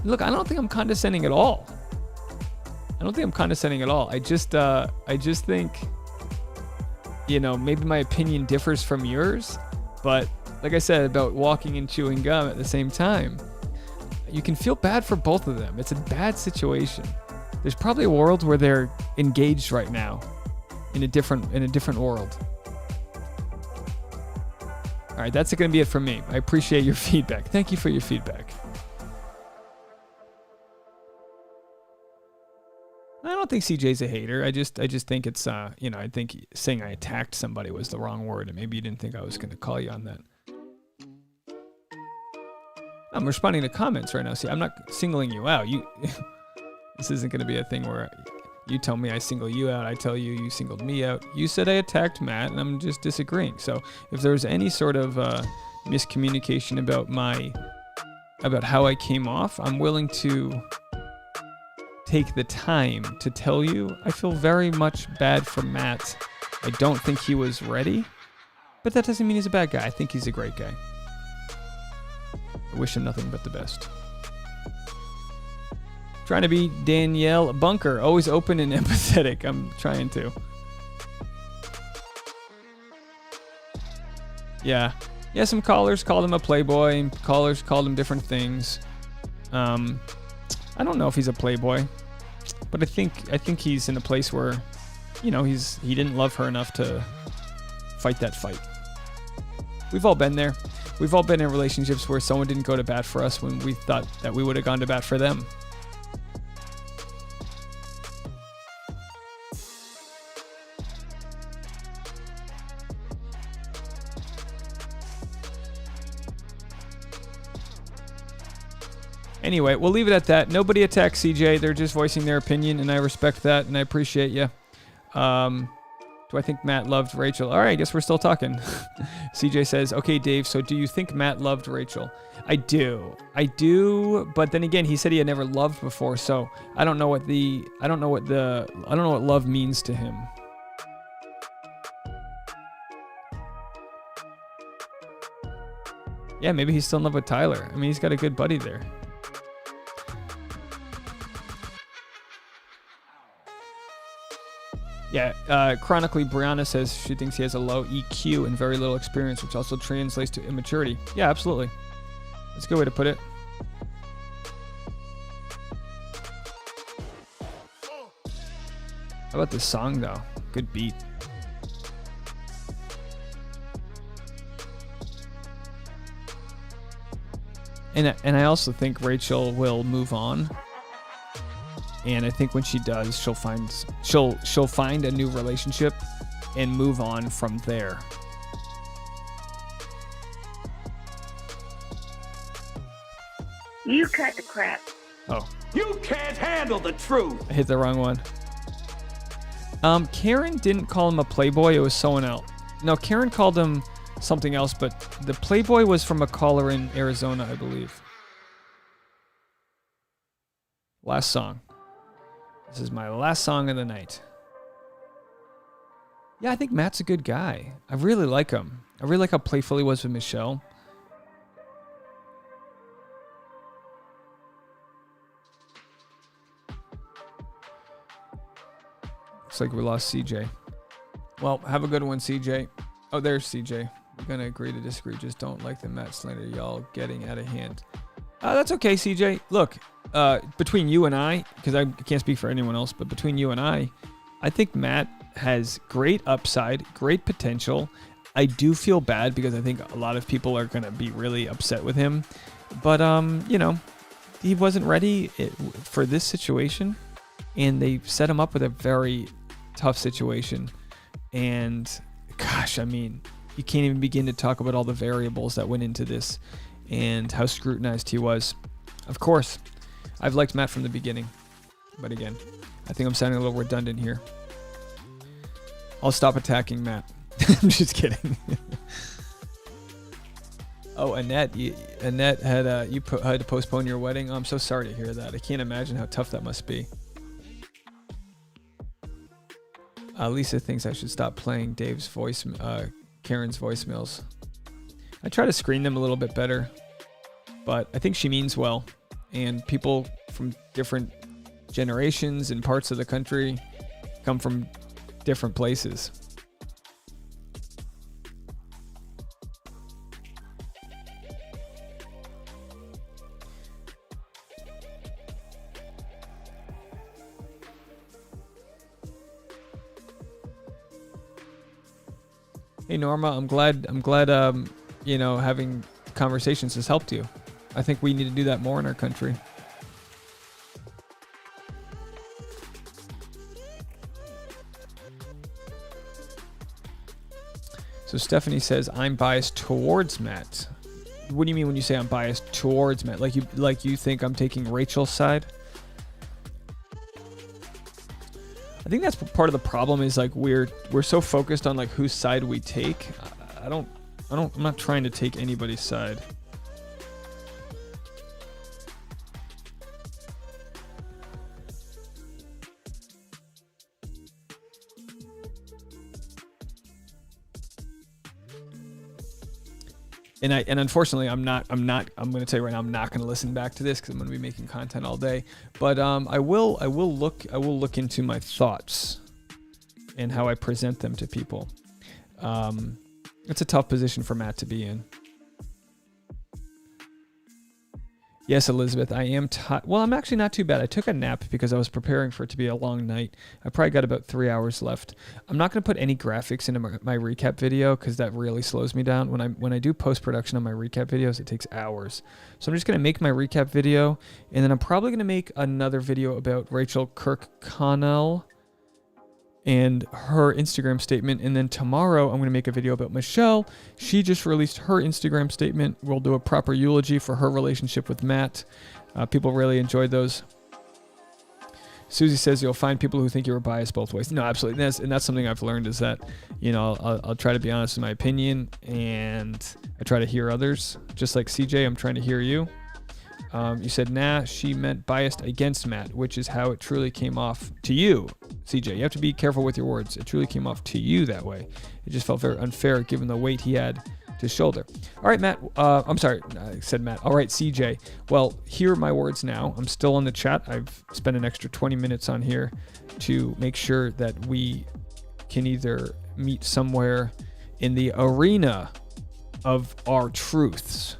S3: Look, I don't think I'm condescending at all. I just think, you know, maybe my opinion differs from yours. But like I said about walking and chewing gum at the same time, you can feel bad for both of them. It's a bad situation. There's probably a world where they're engaged right now, in a different world. All right, that's going to be it from me. I appreciate your feedback. Thank you for your feedback. I don't think CJ's a hater. I just think it's, you know, I think saying I attacked somebody was the wrong word, and maybe you didn't think I was going to call you on that. I'm responding to comments right now. See, I'm not singling you out. This isn't going to be a thing where you tell me I single you out, I tell you you singled me out. You said I attacked Matt, and I'm just disagreeing. So if there's any sort of miscommunication about how I came off, I'm willing to take the time to tell you. I feel very much bad for Matt. I don't think he was ready, but that doesn't mean he's a bad guy. I think he's a great guy. I wish him nothing but the best. Trying to be Danielle Bunker, always open and empathetic. I'm trying to. Yeah, some callers called him a playboy, and callers called him different things. I don't know if he's a playboy, but I think he's in a place where, you know, he didn't love her enough to fight that fight. We've all been there. We've all been in relationships where someone didn't go to bat for us when we thought that we would have gone to bat for them. Anyway, we'll leave it at that. Nobody attacks CJ. They're just voicing their opinion, and I respect that, and I appreciate you. Do I think Matt loved Rachel? All right, I guess we're still talking. CJ says, okay, Dave, so do you think Matt loved Rachel? I do, but then again, he said he had never loved before, so I don't know what love means to him. Yeah, maybe he's still in love with Tyler. I mean, he's got a good buddy there. Yeah, chronically, Brianna says she thinks he has a low EQ and very little experience, which also translates to immaturity. Yeah, absolutely. That's a good way to put it. How about this song, though? Good beat. And I also think Rachel will move on. And I think when she does, she'll find a new relationship and move on from there.
S11: You cut the crap.
S3: Oh.
S9: You can't handle the truth.
S3: I hit the wrong one. Karen didn't call him a playboy. It was someone else. No, Karen called him something else, but the playboy was from a caller in Arizona, I believe. Last song. This is my last song of the night. Yeah, I think Matt's a good guy. I really like him. I really like how playful he was with Michelle. Looks like we lost CJ. Well, have a good one, CJ. Oh, there's CJ. We're going to agree to disagree. Just don't like the Matt slander. Y'all getting out of hand. That's okay, CJ. Look, between you and I, because I can't speak for anyone else, but between you and I think Matt has great upside, great potential. I do feel bad because I think a lot of people are going to be really upset with him. But, you know, he wasn't ready for this situation, and they set him up with a very tough situation. And, gosh, I mean, you can't even begin to talk about all the variables that went into this and how scrutinized he was. Of course, I've liked Matt from the beginning. But again, I think I'm sounding a little redundant here. I'll stop attacking Matt. I'm just kidding. Oh, Annette had had to postpone your wedding. Oh, I'm so sorry to hear that. I can't imagine how tough that must be. Lisa thinks I should stop playing Karen's voicemails. I try to screen them a little bit better, but I think she means well. And people from different generations and parts of the country come from different places. Hey Norma, I'm glad you know, having conversations has helped you. I think we need to do that more in our country. So Stephanie says I'm biased towards Matt. What do you mean when you say I'm biased towards Matt? Like you think I'm taking Rachel's side? I think that's part of the problem is like we're so focused on like whose side we take. I'm not trying to take anybody's side. And unfortunately, I'm going to tell you right now, I'm not going to listen back to this because I'm going to be making content all day. But I will look into my thoughts and how I present them to people. It's a tough position for Matt to be in. Yes, Elizabeth, I am tired. Well, I'm actually not too bad. I took a nap because I was preparing for it to be a long night. I probably got about 3 hours left. I'm not going to put any graphics into my recap video because that really slows me down. When I do post-production on my recap videos, it takes hours. So I'm just going to make my recap video, and then I'm probably going to make another video about Rachel Kirkconnell and her Instagram statement. And then tomorrow I'm going to make a video about Michelle. She just released her Instagram statement. We'll do a proper eulogy for her relationship with Matt. People really enjoyed those. Susie says you'll find people who think you were biased both ways. No, absolutely. That's something I've learned is that, you know, I'll try to be honest in my opinion, and I try to hear others. Just like CJ, I'm trying to hear you. You said, nah, she meant biased against Matt, which is how it truly came off to you, CJ. You have to be careful with your words. It truly came off to you that way. It just felt very unfair given the weight he had to his shoulder. All right, Matt. I'm sorry, I said Matt. All right, CJ. Well, here are my words now. I'm still on the chat. I've spent an extra 20 minutes on here to make sure that we can either meet somewhere in the arena of our truths.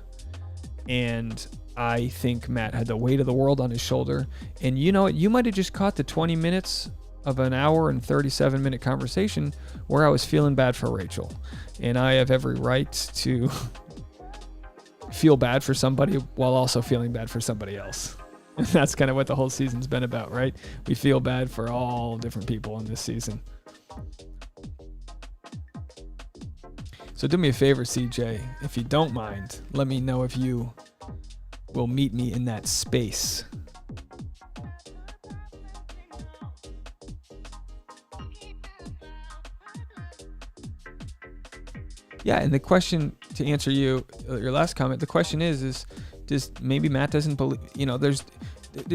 S3: And I think Matt had the weight of the world on his shoulder. And you know what? You might have just caught the 20 minutes of an hour and 37-minute conversation where I was feeling bad for Rachel. And I have every right to feel bad for somebody while also feeling bad for somebody else. And that's kind of what the whole season's been about, right? We feel bad for all different people in this season. So do me a favor, CJ, if you don't mind, let me know if you will meet me in that space. Yeah, and the question to answer your last comment, the question is does maybe Matt doesn't believe, you know, there's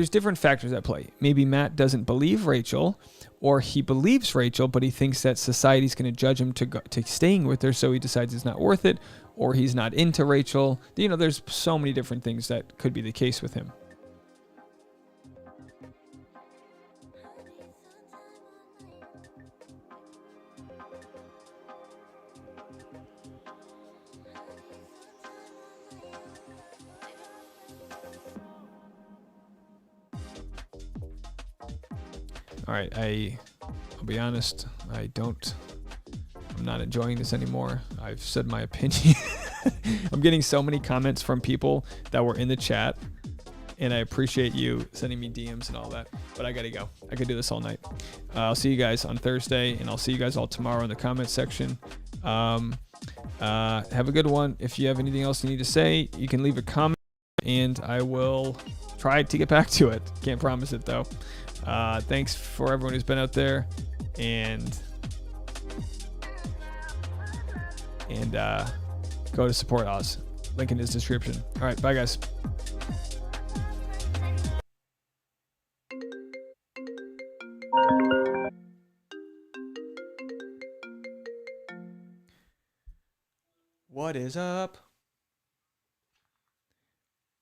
S3: different factors at play. Maybe Matt doesn't believe Rachel, or he believes Rachel, but he thinks that society's going to judge him to staying with her, so he decides it's not worth it, or he's not into Rachel. You know, there's so many different things that could be the case with him. All right, I'll be honest. I'm not enjoying this anymore. I've said my opinion. I'm getting so many comments from people that were in the chat, and I appreciate you sending me DMs and all that, but I gotta go. I could do this all night. I'll see you guys on Thursday, and I'll see you guys all tomorrow in the comment section. Have a good one. If you have anything else you need to say, you can leave a comment, and I will try to get back to it. Can't promise it, though. Thanks for everyone who's been out there, and go to support Oz. Link in his description. All right, bye, guys. What is up?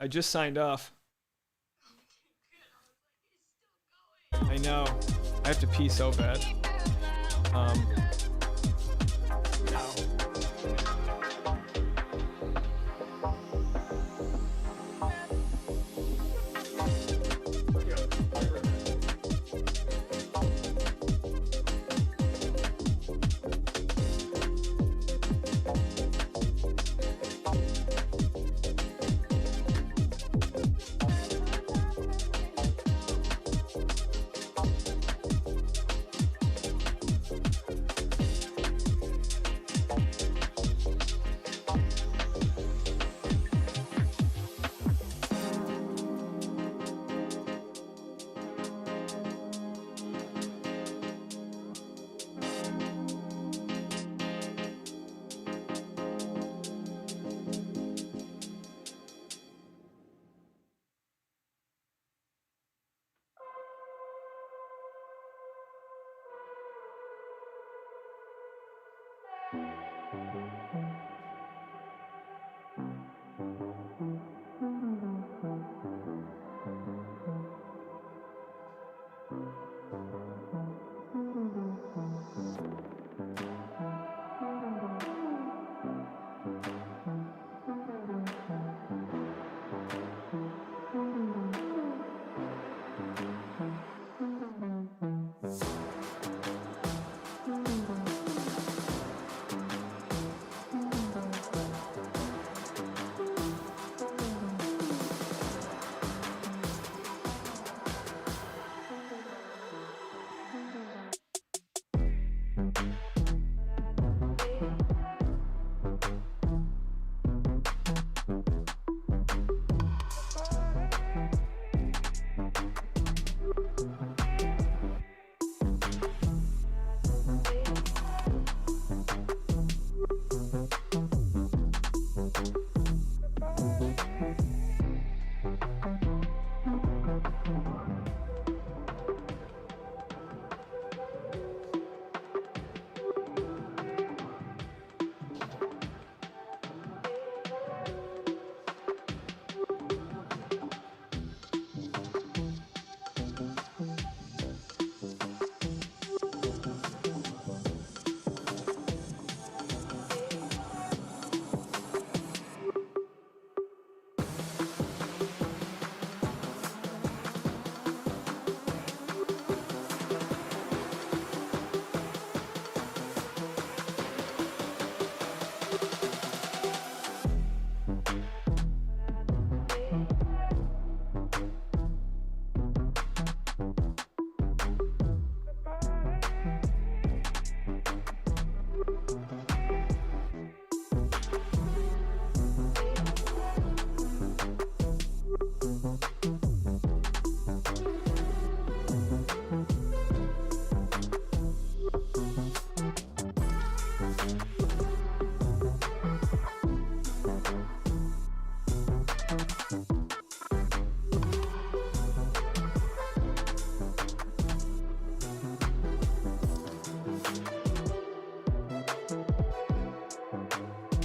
S3: I just signed off. I know. I have to pee so bad. No.